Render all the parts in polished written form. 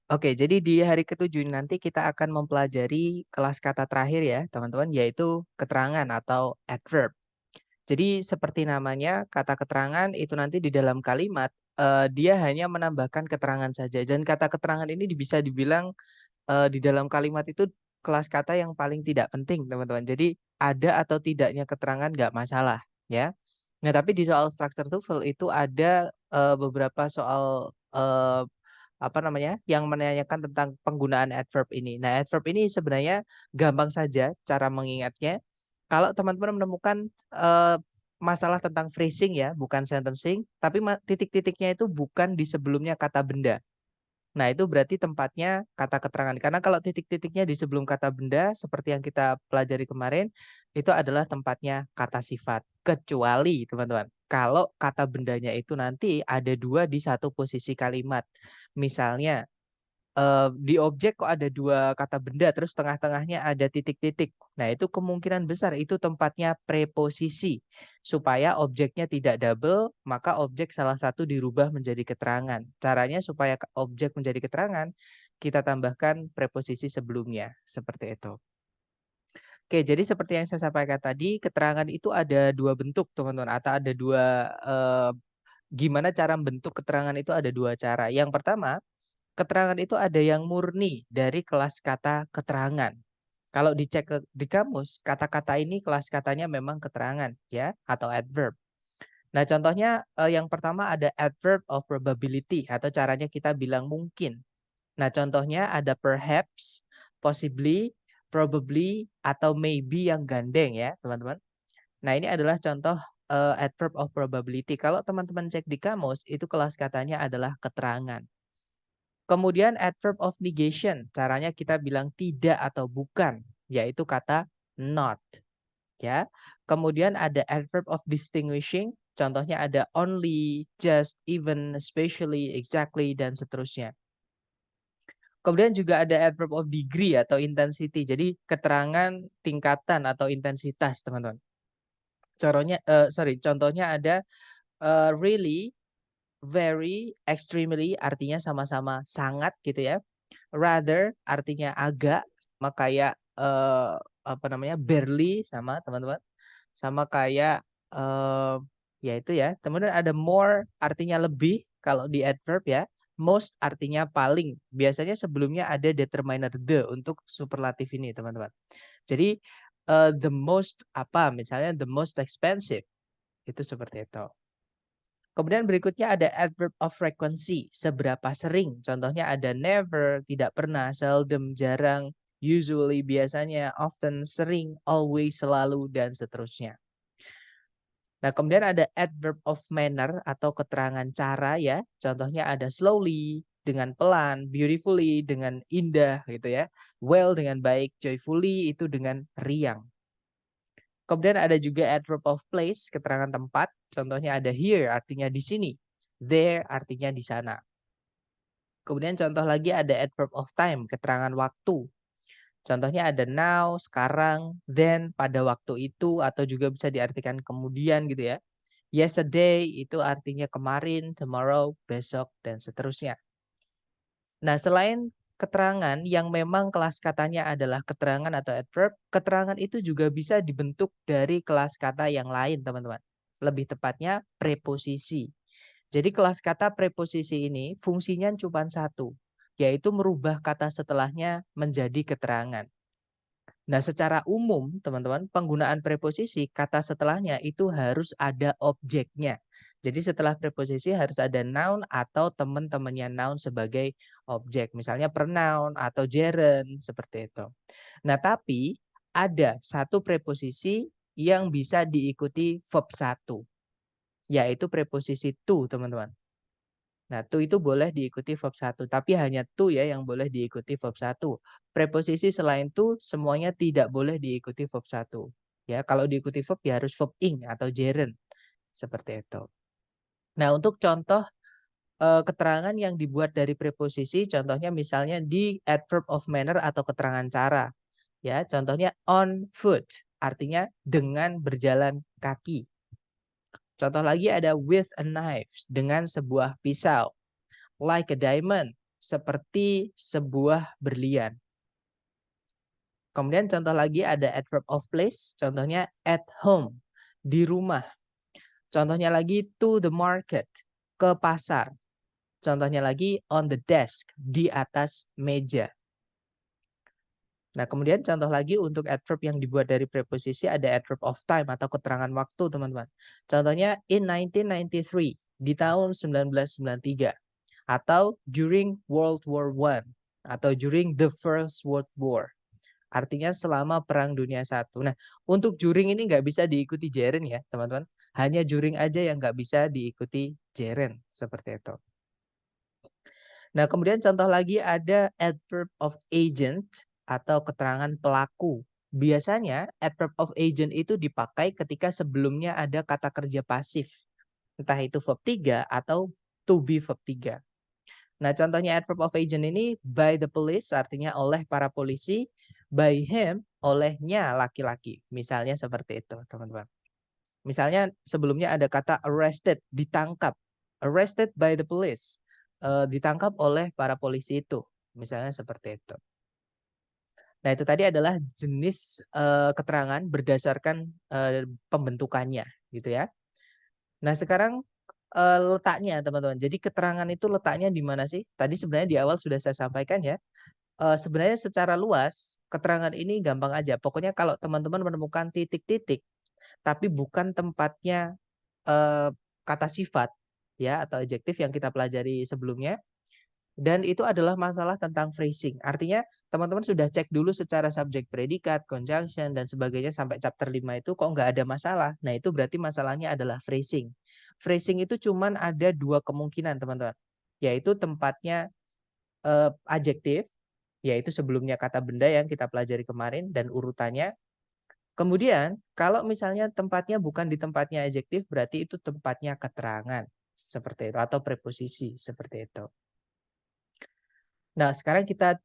Oke, jadi di hari ketujuh nanti kita akan mempelajari kelas kata terakhir ya, teman-teman, yaitu keterangan atau adverb. Jadi seperti namanya, kata keterangan itu nanti di dalam kalimat, dia hanya menambahkan keterangan saja dan kata keterangan ini bisa dibilang, di dalam kalimat itu kelas kata yang paling tidak penting, teman-teman. Jadi ada atau tidaknya keterangan nggak masalah, ya. Nah, tapi di soal structure TOEFL itu ada, beberapa soal, apa namanya, yang menanyakan tentang penggunaan adverb ini. Nah, adverb ini sebenarnya gampang saja cara mengingatnya. Kalau teman-teman menemukan, masalah tentang phrasing ya, bukan sentencing, tapi titik-titiknya itu bukan di sebelumnya kata benda. Nah, itu berarti tempatnya kata keterangan. Karena kalau titik-titiknya di sebelum kata benda, seperti yang kita pelajari kemarin, itu adalah tempatnya kata sifat. Kecuali, teman-teman, kalau kata bendanya itu nanti ada dua di satu posisi kalimat. Misalnya, di objek kok ada 2 kata benda, terus tengah-tengahnya ada titik-titik. Nah, itu kemungkinan besar itu tempatnya preposisi. Supaya objeknya tidak double, maka objek salah satu dirubah menjadi keterangan. Caranya supaya objek menjadi keterangan, kita tambahkan preposisi sebelumnya, seperti itu. Oke, jadi seperti yang saya sampaikan tadi, keterangan itu ada 2 bentuk, teman-teman, atau ada 2, gimana cara membentuk keterangan itu ada 2 cara. Yang pertama, keterangan itu ada yang murni dari kelas kata keterangan. Kalau dicek di kamus, kata-kata ini kelas katanya memang keterangan ya atau adverb. Nah, contohnya yang pertama ada adverb of probability atau caranya kita bilang mungkin. Nah, contohnya ada perhaps, possibly, probably atau maybe yang gandeng ya, teman-teman. Nah, ini adalah contoh adverb of probability. Kalau teman-teman cek di kamus, itu kelas katanya adalah keterangan. Kemudian adverb of negation, caranya kita bilang tidak atau bukan, yaitu kata not, ya. Kemudian ada adverb of distinguishing, contohnya ada only, just, even, especially, exactly, dan seterusnya. Kemudian juga ada adverb of degree atau intensity, jadi keterangan tingkatan atau intensitas, teman-teman. Contohnya ada really, very, extremely, artinya sama-sama sangat gitu ya. Rather artinya agak, sama kayak, apa namanya, barely sama teman-teman, sama kayak, ya itu ya. Kemudian ada more artinya lebih kalau di adverb ya, most artinya paling. Biasanya sebelumnya ada determiner the untuk superlatif ini teman-teman. Jadi, the most apa, misalnya the most expensive, itu seperti itu. Kemudian berikutnya ada adverb of frequency, seberapa sering. Contohnya ada never, tidak pernah, seldom, jarang, usually, biasanya, often, sering, always, selalu, dan seterusnya. Nah, kemudian ada adverb of manner atau keterangan cara ya. Contohnya ada slowly, dengan pelan, beautifully, dengan indah gitu ya. Well, dengan baik, joyfully, itu dengan riang. Kemudian ada juga adverb of place, keterangan tempat. Contohnya ada here, artinya di sini. There, artinya di sana. Kemudian contoh lagi ada adverb of time, keterangan waktu. Contohnya ada now, sekarang, then, pada waktu itu, atau juga bisa diartikan kemudian gitu ya. Yesterday, itu artinya kemarin, tomorrow, besok, dan seterusnya. Nah, selain keterangan yang memang kelas katanya adalah keterangan atau adverb, keterangan itu juga bisa dibentuk dari kelas kata yang lain, teman-teman. Lebih tepatnya preposisi. Jadi kelas kata preposisi ini fungsinya cuma satu, yaitu merubah kata setelahnya menjadi keterangan. Nah, secara umum, teman-teman, penggunaan preposisi kata setelahnya itu harus ada objeknya. Jadi setelah preposisi harus ada noun atau teman-temannya noun sebagai objek. Misalnya pronoun atau gerund, seperti itu. Nah, tapi ada satu preposisi yang bisa diikuti verb satu, yaitu preposisi to, teman-teman. Nah, to itu boleh diikuti verb satu, tapi hanya to ya yang boleh diikuti verb satu. Preposisi selain to semuanya tidak boleh diikuti verb satu. Ya, kalau diikuti verb ya harus verb ing atau gerund. Seperti itu. Nah, untuk contoh keterangan yang dibuat dari preposisi, contohnya misalnya di adverb of manner atau keterangan cara. Ya, contohnya on foot, artinya dengan berjalan kaki. Contoh lagi ada with a knife, dengan sebuah pisau. Like a diamond, seperti sebuah berlian. Kemudian contoh lagi ada adverb of place, contohnya at home, di rumah. Contohnya lagi to the market, ke pasar. Contohnya lagi on the desk, di atas meja. Nah, kemudian contoh lagi untuk adverb yang dibuat dari preposisi ada adverb of time atau keterangan waktu, teman-teman. Contohnya in 1993, di tahun 1993. Atau during World War I, atau during the First World War. Artinya selama Perang Dunia I. Nah, untuk during ini nggak bisa diikuti gerund ya, teman-teman. Hanya during aja yang nggak bisa diikuti gerund, seperti itu. Nah, kemudian contoh lagi ada adverb of agent atau keterangan pelaku. Biasanya adverb of agent itu dipakai ketika sebelumnya ada kata kerja pasif. Entah itu verb 3 atau to be verb 3. Nah, contohnya adverb of agent ini by the police artinya oleh para polisi, by him olehnya laki-laki. Misalnya seperti itu, teman-teman. Misalnya sebelumnya ada kata arrested, ditangkap. Arrested by the police. Ditangkap oleh para polisi itu. Misalnya seperti itu. Nah, itu tadi adalah jenis keterangan berdasarkan pembentukannya, gitu ya. Nah, sekarang letaknya, teman-teman. Jadi keterangan itu letaknya di mana sih? Tadi sebenarnya di awal sudah saya sampaikan ya. Sebenarnya secara luas keterangan ini gampang aja. Pokoknya kalau teman-teman menemukan titik-titik, tapi bukan tempatnya kata sifat ya atau adjektif yang kita pelajari sebelumnya. Dan itu adalah masalah tentang phrasing. Artinya teman-teman sudah cek dulu secara subjek predikat, conjunction, dan sebagainya sampai chapter 5 itu kok nggak ada masalah. Nah itu berarti masalahnya adalah phrasing. Phrasing itu cuman ada dua kemungkinan teman-teman. Yaitu tempatnya adjektif, yaitu sebelumnya kata benda yang kita pelajari kemarin dan urutannya. Kemudian kalau misalnya tempatnya bukan di tempatnya adjektif berarti itu tempatnya keterangan. Seperti itu atau preposisi seperti itu. Nah, sekarang kita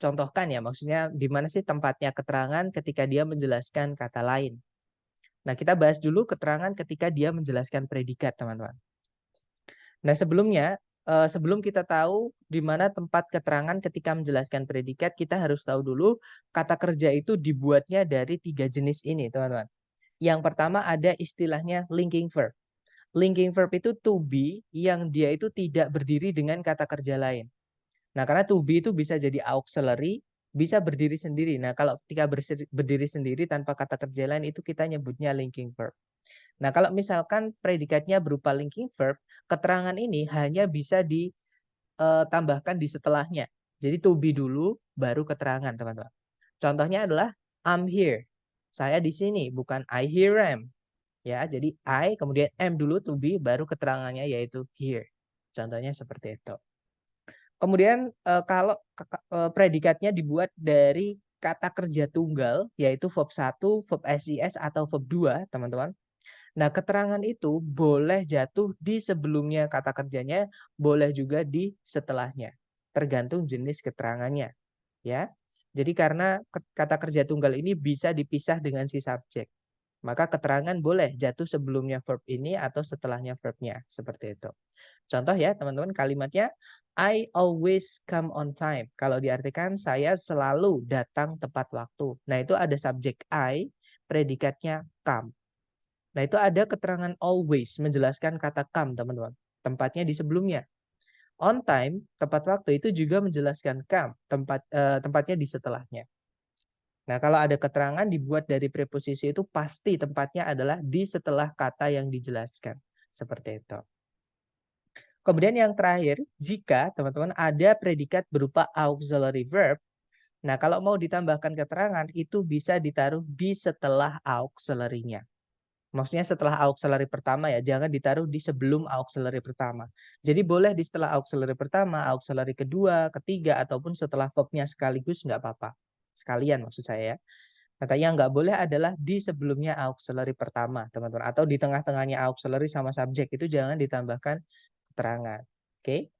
contohkan ya, maksudnya di mana sih tempatnya keterangan ketika dia menjelaskan kata lain. Nah, kita bahas dulu keterangan ketika dia menjelaskan predikat, teman-teman. Nah, sebelumnya, sebelum kita tahu di mana tempat keterangan ketika menjelaskan predikat, kita harus tahu dulu kata kerja itu dibuatnya dari 3 jenis ini, teman-teman. Yang pertama ada istilahnya linking verb. Linking verb itu to be yang dia itu tidak berdiri dengan kata kerja lain. Nah, karena to be itu bisa jadi auxiliary, bisa berdiri sendiri. Nah, kalau ketika berdiri sendiri tanpa kata kerja lain itu kita nyebutnya linking verb. Nah, kalau misalkan predikatnya berupa linking verb, keterangan ini hanya bisa ditambahkan di setelahnya. Jadi to be dulu, baru keterangan, teman-teman. Contohnya adalah I'm here. Saya di sini, bukan I here am. Ya, jadi I kemudian am dulu to be, baru keterangannya yaitu here. Contohnya seperti itu. Kemudian kalau predikatnya dibuat dari kata kerja tunggal, yaitu verb 1, verb SIS, atau verb 2, teman-teman. Nah, keterangan itu boleh jatuh di sebelumnya kata kerjanya, boleh juga di setelahnya. Tergantung jenis keterangannya. Ya. Jadi karena kata kerja tunggal ini bisa dipisah dengan si subjek. Maka keterangan boleh jatuh sebelumnya verb ini atau setelahnya verbnya. Seperti itu. Contoh ya teman-teman kalimatnya I always come on time. Kalau diartikan saya selalu datang tepat waktu. Nah itu ada subjek I, predikatnya come. Nah itu ada keterangan always menjelaskan kata come teman-teman. Tempatnya di sebelumnya. On time, tepat waktu itu juga menjelaskan come. Tempatnya di setelahnya. Nah kalau ada keterangan dibuat dari preposisi itu pasti tempatnya adalah di setelah kata yang dijelaskan. Seperti itu. Kemudian yang terakhir, jika teman-teman ada predikat berupa auxiliary verb, nah kalau mau ditambahkan keterangan itu bisa ditaruh di setelah auxiliary-nya. Maksudnya setelah auxiliary pertama ya, jangan ditaruh di sebelum auxiliary pertama. Jadi boleh di setelah auxiliary pertama, auxiliary kedua, ketiga, ataupun setelah verb-nya sekaligus nggak apa-apa. Sekalian maksud saya ya. Kata yang nggak boleh adalah di sebelumnya auxiliary pertama, teman-teman. Atau di tengah-tengahnya auxiliary sama subjek, itu jangan ditambahkan keterangan. Oke.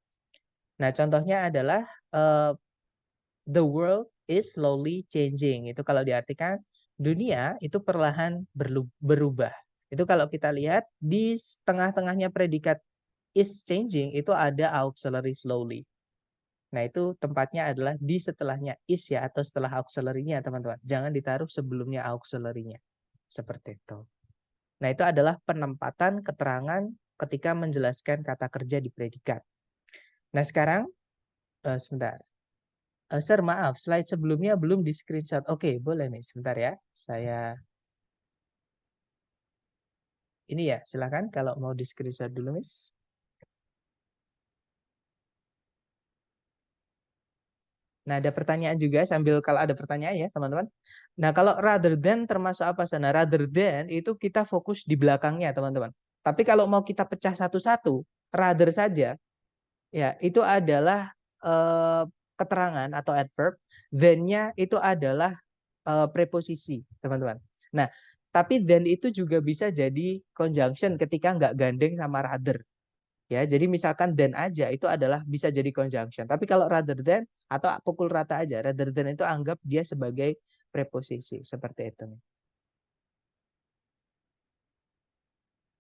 Nah, contohnya adalah the world is slowly changing. Itu kalau diartikan dunia itu perlahan berubah. Itu kalau kita lihat di tengah-tengahnya predikat is changing itu ada auxiliary slowly. Nah, itu tempatnya adalah di setelahnya is ya, atau setelah auxiliary-nya, teman-teman. Jangan ditaruh sebelumnya auxiliary-nya. Seperti itu. Nah, itu adalah penempatan keterangan ketika menjelaskan kata kerja di predikat. Nah, sekarang, sebentar. Sir, maaf, slide sebelumnya belum di screenshot. Oke, boleh nih, sebentar ya. Saya ini ya, silakan kalau mau di screenshot dulu, Miss. Nah, ada pertanyaan juga sambil kalau ada pertanyaan ya, teman-teman. Nah, kalau rather than termasuk apa sana? Rather than itu kita fokus di belakangnya, teman-teman. Tapi kalau mau kita pecah satu-satu, rather saja, ya itu adalah keterangan atau adverb, then-nya itu adalah preposisi, teman-teman. Nah, tapi then itu juga bisa jadi conjunction ketika nggak gandeng sama rather. Ya, jadi misalkan then aja itu adalah bisa jadi conjunction. Tapi kalau rather than atau pukul rata aja, rather than itu anggap dia sebagai preposisi seperti itu.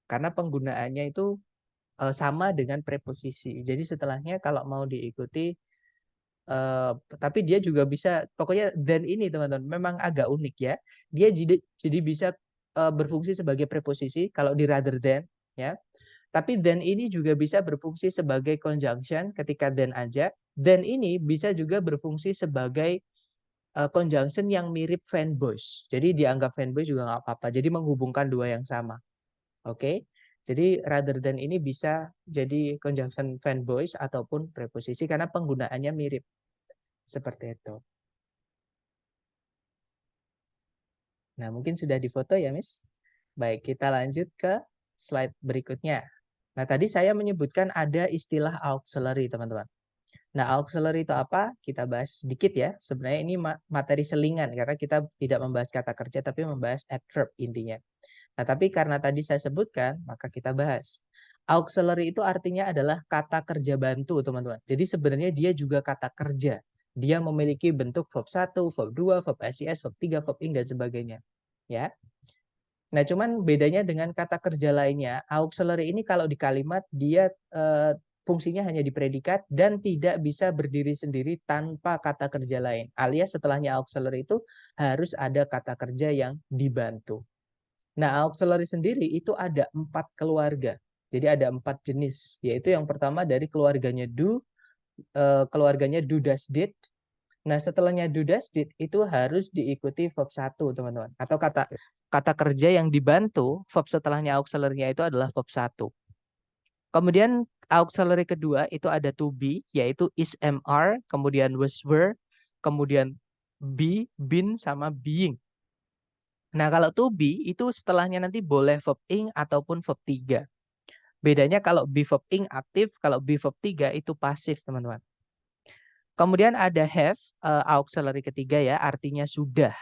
Karena penggunaannya itu sama dengan preposisi. Jadi setelahnya kalau mau diikuti tapi dia juga bisa pokoknya then ini teman-teman memang agak unik ya. Dia jadi bisa berfungsi sebagai preposisi kalau di rather than ya. Tapi then ini juga bisa berfungsi sebagai conjunction ketika then aja. Then ini bisa juga berfungsi sebagai conjunction yang mirip fanboys. Jadi dianggap fanboys juga nggak apa-apa. Jadi menghubungkan dua yang sama. Oke. Jadi rather than ini bisa jadi conjunction fanboys ataupun preposisi karena penggunaannya mirip. Seperti itu. Nah, mungkin sudah difoto ya, Miss. Baik, kita lanjut ke slide berikutnya. Nah, tadi saya menyebutkan ada istilah auxiliary, teman-teman. Nah, auxiliary itu apa? Kita bahas sedikit ya. Sebenarnya ini materi selingan karena kita tidak membahas kata kerja tapi membahas adverb intinya. Nah, tapi karena tadi saya sebutkan, maka kita bahas. Auxiliary itu artinya adalah kata kerja bantu, teman-teman. Jadi sebenarnya dia juga kata kerja. Dia memiliki bentuk verb 1, verb 2, verb SIS, verb 3, verb ing, dan sebagainya. Ya. Nah, cuman bedanya dengan kata kerja lainnya, auxiliary ini kalau di kalimat dia fungsinya hanya di predikat dan tidak bisa berdiri sendiri tanpa kata kerja lain. Alias setelahnya auxiliary itu harus ada kata kerja yang dibantu. Nah, auxiliary sendiri itu ada 4 keluarga. Jadi ada 4 jenis, yaitu yang pertama dari keluarganya do, keluarganya do, does, did. Nah, setelahnya do, does, did itu harus diikuti verb 1, teman-teman. Atau kata kerja yang dibantu, verb setelahnya auxiliary-nya itu adalah verb 1. Kemudian auxiliary kedua itu ada to be, yaitu is, am, are, kemudian was, were, kemudian be, been, sama being. Nah, kalau to be itu setelahnya nanti boleh verb ing ataupun verb 3. Bedanya kalau be verb ing aktif, kalau be verb 3 itu pasif, teman-teman. Kemudian ada have, auxiliary ketiga ya, artinya sudah.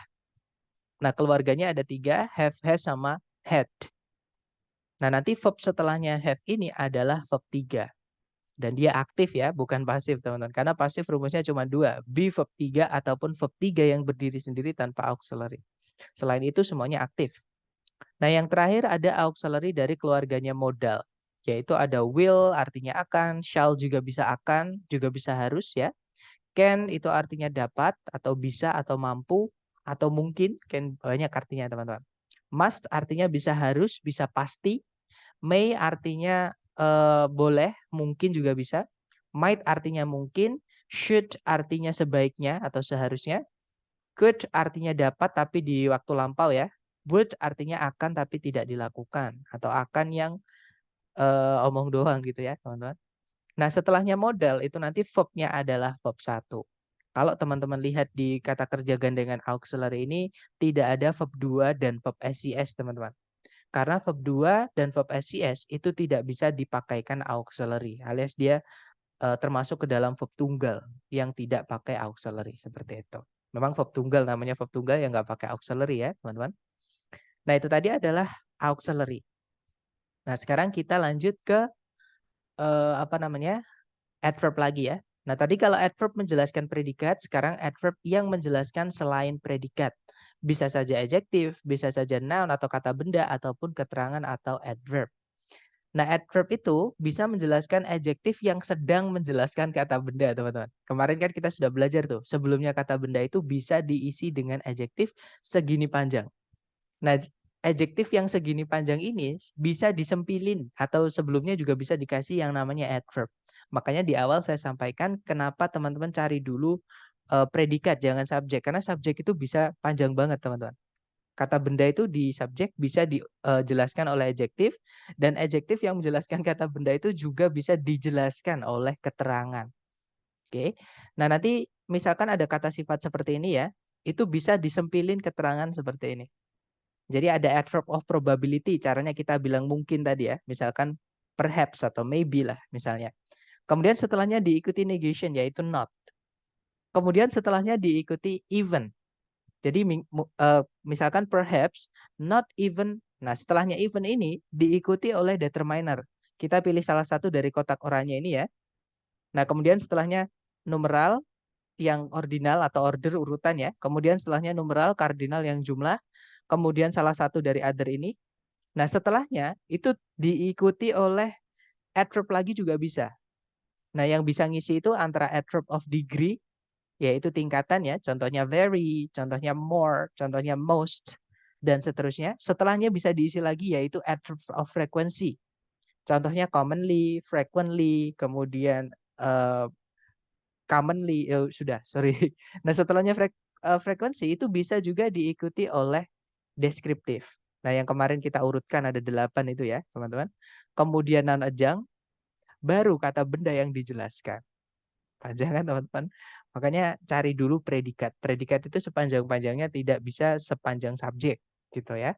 Nah, keluarganya ada 3, have, has, sama had. Nah, nanti verb setelahnya have ini adalah verb 3. Dan dia aktif ya, bukan pasif, teman-teman. Karena pasif rumusnya cuma 2, be verb 3 ataupun verb 3 yang berdiri sendiri tanpa auxiliary. Selain itu semuanya aktif. Nah, yang terakhir ada auxiliary dari keluarganya modal, yaitu ada will artinya akan, shall juga bisa akan, juga bisa harus ya. Can itu artinya dapat atau bisa atau mampu atau mungkin, can banyak artinya teman-teman. Must artinya bisa harus, bisa pasti. May artinya boleh, mungkin juga bisa. Might artinya mungkin, should artinya sebaiknya atau seharusnya. Could artinya dapat tapi di waktu lampau ya. Would artinya akan tapi tidak dilakukan atau akan yang omong doang gitu ya, teman-teman. Nah, setelahnya modal itu nanti verb-nya adalah verb 1. Kalau teman-teman lihat di kata kerja gandengan auxiliary ini tidak ada verb 2 dan verb SIS, teman-teman. Karena verb 2 dan verb SIS itu tidak bisa dipakaikan auxiliary, alias dia termasuk ke dalam verb tunggal yang tidak pakai auxiliary seperti itu. Memang verb tunggal namanya verb tunggal yang nggak pakai auxiliary ya, teman-teman. Nah, itu tadi adalah auxiliary. Nah, sekarang kita lanjut ke apa namanya? Adverb lagi ya. Nah, tadi kalau adverb menjelaskan predikat, sekarang adverb yang menjelaskan selain predikat. Bisa saja adjektif, bisa saja noun atau kata benda ataupun keterangan atau adverb. Nah, adverb itu bisa menjelaskan adjektif yang sedang menjelaskan kata benda, teman-teman. Kemarin kan kita sudah belajar tuh, sebelumnya kata benda itu bisa diisi dengan adjektif segini panjang. Nah, adjektif yang segini panjang ini bisa disempilin atau sebelumnya juga bisa dikasih yang namanya adverb. Makanya di awal saya sampaikan kenapa teman-teman cari dulu predikat, jangan subjek. Karena subjek itu bisa panjang banget, teman-teman. Kata benda itu di subjek bisa dijelaskan oleh adjektif, dan adjektif yang menjelaskan kata benda itu juga bisa dijelaskan oleh keterangan. Oke. Nah, nanti misalkan ada kata sifat seperti ini ya, itu bisa disempilin keterangan seperti ini. Jadi ada adverb of probability, caranya kita bilang mungkin tadi ya, misalkan perhaps atau maybe lah misalnya. Kemudian setelahnya diikuti negation yaitu not. Kemudian setelahnya diikuti even. Jadi misalkan perhaps, not even. Nah, setelahnya even ini diikuti oleh determiner. Kita pilih salah satu dari kotak oranye ini ya. Nah, kemudian setelahnya numeral yang ordinal atau order urutan ya. Kemudian setelahnya numeral kardinal yang jumlah. Kemudian salah satu dari other ini. Nah, setelahnya itu diikuti oleh adverb lagi juga bisa. Nah, yang bisa ngisi itu antara adverb of degree, yaitu tingkatan ya, contohnya very, contohnya more, contohnya most, dan seterusnya. Setelahnya bisa diisi lagi yaitu adverb of frequency. Contohnya commonly, frequently, kemudian commonly, sudah, sorry. Nah, setelahnya frekuensi itu bisa juga diikuti oleh deskriptif. Nah, yang kemarin kita urutkan ada 8 itu ya, teman-teman. Kemudian non-adjunct, baru kata benda yang dijelaskan. Panjang kan, teman-teman? Makanya cari dulu predikat. Predikat itu sepanjang-panjangnya tidak bisa sepanjang subjek, gitu ya.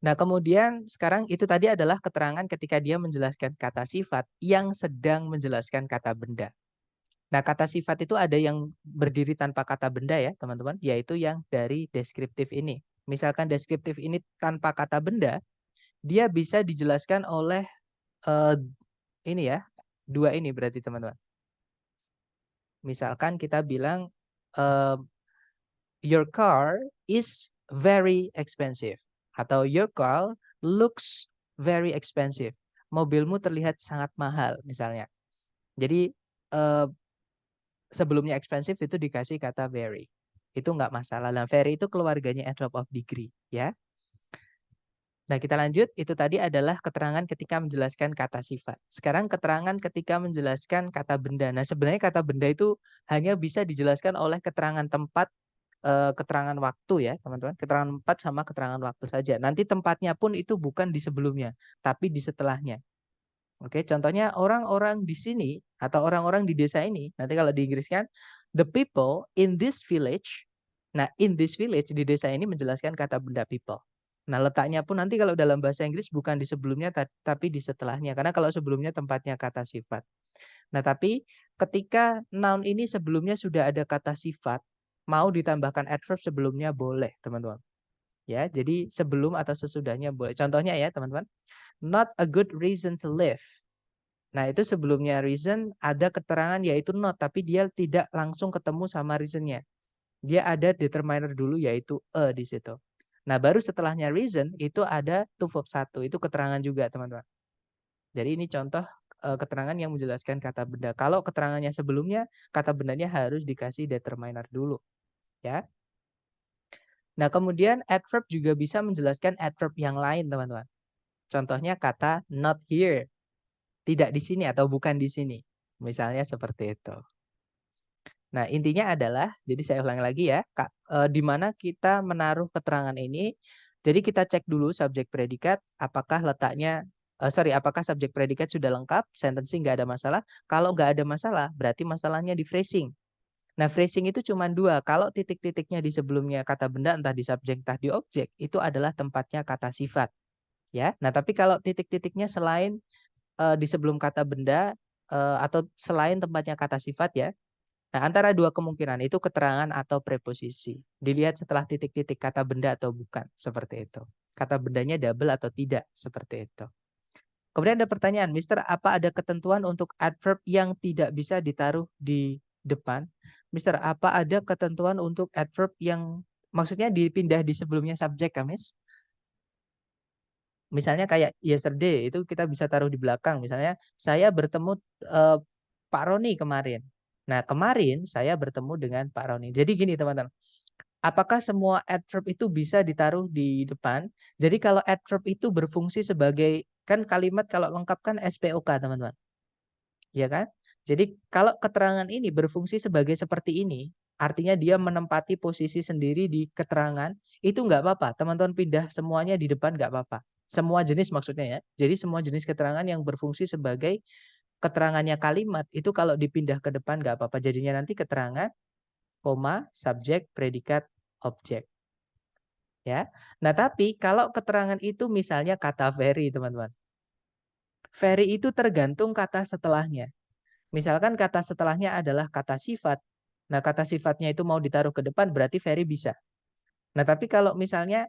Nah, kemudian sekarang itu tadi adalah keterangan ketika dia menjelaskan kata sifat yang sedang menjelaskan kata benda. Nah, kata sifat itu ada yang berdiri tanpa kata benda ya, teman-teman, yaitu yang dari deskriptif ini. Misalkan deskriptif ini tanpa kata benda, dia bisa dijelaskan oleh ini ya, 2 ini berarti, teman-teman. Misalkan kita bilang your car is very expensive atau your car looks very expensive. Mobilmu terlihat sangat mahal misalnya. Jadi sebelumnya expensive itu dikasih kata very. Itu nggak masalah. Nah, very itu keluarganya adverb of degree ya. Nah, kita lanjut. Itu tadi adalah keterangan ketika menjelaskan kata sifat. Sekarang keterangan ketika menjelaskan kata benda. Nah, sebenarnya kata benda itu hanya bisa dijelaskan oleh keterangan tempat, keterangan waktu ya, teman-teman. Keterangan tempat sama keterangan waktu saja. Nanti tempatnya pun itu bukan di sebelumnya, tapi di setelahnya. Oke, contohnya orang-orang di sini atau orang-orang di desa ini, nanti kalau di Inggris kan, the people in this village. Nah, in this village di desa ini menjelaskan kata benda people. Nah, letaknya pun nanti kalau dalam bahasa Inggris bukan di sebelumnya tapi di setelahnya. Karena kalau sebelumnya tempatnya kata sifat. Nah, tapi ketika noun ini sebelumnya sudah ada kata sifat, mau ditambahkan adverb sebelumnya boleh, teman-teman. Ya, jadi sebelum atau sesudahnya boleh. Contohnya ya, teman-teman. Not a good reason to live. Nah, itu sebelumnya reason ada keterangan yaitu not, tapi dia tidak langsung ketemu sama reasonnya. Dia ada determiner dulu yaitu di situ. Nah, baru setelahnya reason itu ada to verb 1. Itu keterangan juga, teman-teman. Jadi ini contoh keterangan yang menjelaskan kata benda. Kalau keterangannya sebelumnya, kata bendanya harus dikasih determiner dulu, ya. Nah, kemudian adverb juga bisa menjelaskan adverb yang lain, teman-teman. Contohnya kata not here, tidak di sini atau bukan di sini. Misalnya seperti itu. Nah, intinya adalah, jadi saya ulangi lagi ya, Kak, di mana kita menaruh keterangan ini. Jadi kita cek dulu subjek predikat, apakah letaknya, apakah subjek predikat sudah lengkap, sentencing nggak ada masalah. Kalau nggak ada masalah, berarti masalahnya di phrasing. Nah, phrasing itu cuma 2. Kalau titik-titiknya di sebelumnya kata benda, entah di subjek, entah di objek, itu adalah tempatnya kata sifat. Ya, nah tapi kalau titik-titiknya selain di sebelum kata benda atau selain tempatnya kata sifat ya. Nah, antara 2 kemungkinan itu keterangan atau preposisi. Dilihat setelah titik-titik kata benda atau bukan, seperti itu. Kata bendanya double atau tidak, seperti itu. Kemudian ada pertanyaan, Mister, apa ada ketentuan untuk adverb yang tidak bisa ditaruh di depan? Mister, apa ada ketentuan untuk adverb yang maksudnya dipindah di sebelumnya subjek, Kamis? Misalnya kayak yesterday itu kita bisa taruh di belakang. Misalnya saya bertemu Pak Roni kemarin. Nah, kemarin saya bertemu dengan Pak Roni. Jadi gini teman-teman, apakah semua adverb itu bisa ditaruh di depan? Jadi kalau adverb itu berfungsi sebagai, kan kalimat kalau lengkap kan SPOK teman-teman. Ya kan? Jadi kalau keterangan ini berfungsi sebagai seperti ini, artinya dia menempati posisi sendiri di keterangan, itu nggak apa-apa. Teman-teman pindah semuanya di depan nggak apa-apa. Semua jenis maksudnya ya. Jadi semua jenis keterangan yang berfungsi sebagai keterangannya kalimat, itu kalau dipindah ke depan nggak apa-apa. Jadinya nanti keterangan, koma, subjek, predikat, objek. Ya. Nah tapi kalau keterangan itu misalnya kata very teman-teman. Very itu tergantung kata setelahnya. Misalkan kata setelahnya adalah kata sifat. Nah, kata sifatnya itu mau ditaruh ke depan berarti very bisa. Nah, tapi kalau misalnya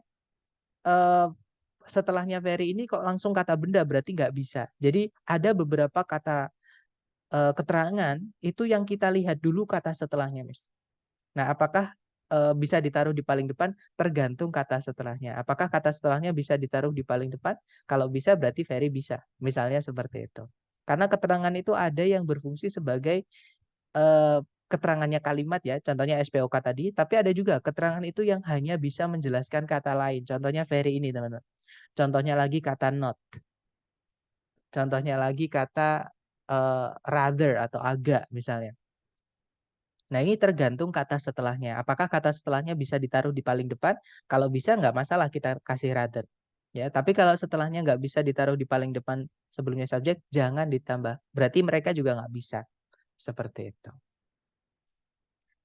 eh, setelahnya very ini kok langsung kata benda berarti nggak bisa. Jadi ada beberapa kata keterangan itu yang kita lihat dulu kata setelahnya, Miss. Nah, apakah bisa ditaruh di paling depan? Tergantung kata setelahnya. Apakah kata setelahnya bisa ditaruh di paling depan? Kalau bisa berarti very bisa. Misalnya seperti itu. Karena keterangan itu ada yang berfungsi sebagai keterangannya kalimat ya, contohnya SPOK tadi, tapi ada juga keterangan itu yang hanya bisa menjelaskan kata lain. Contohnya very ini, teman-teman. Contohnya lagi kata not. Contohnya lagi kata rather atau agak misalnya. Nah, ini tergantung kata setelahnya. Apakah kata setelahnya bisa ditaruh di paling depan? Kalau bisa nggak masalah kita kasih rather. Ya, tapi kalau setelahnya nggak bisa ditaruh di paling depan sebelumnya subjek, jangan ditambah. Berarti mereka juga nggak bisa. Seperti itu.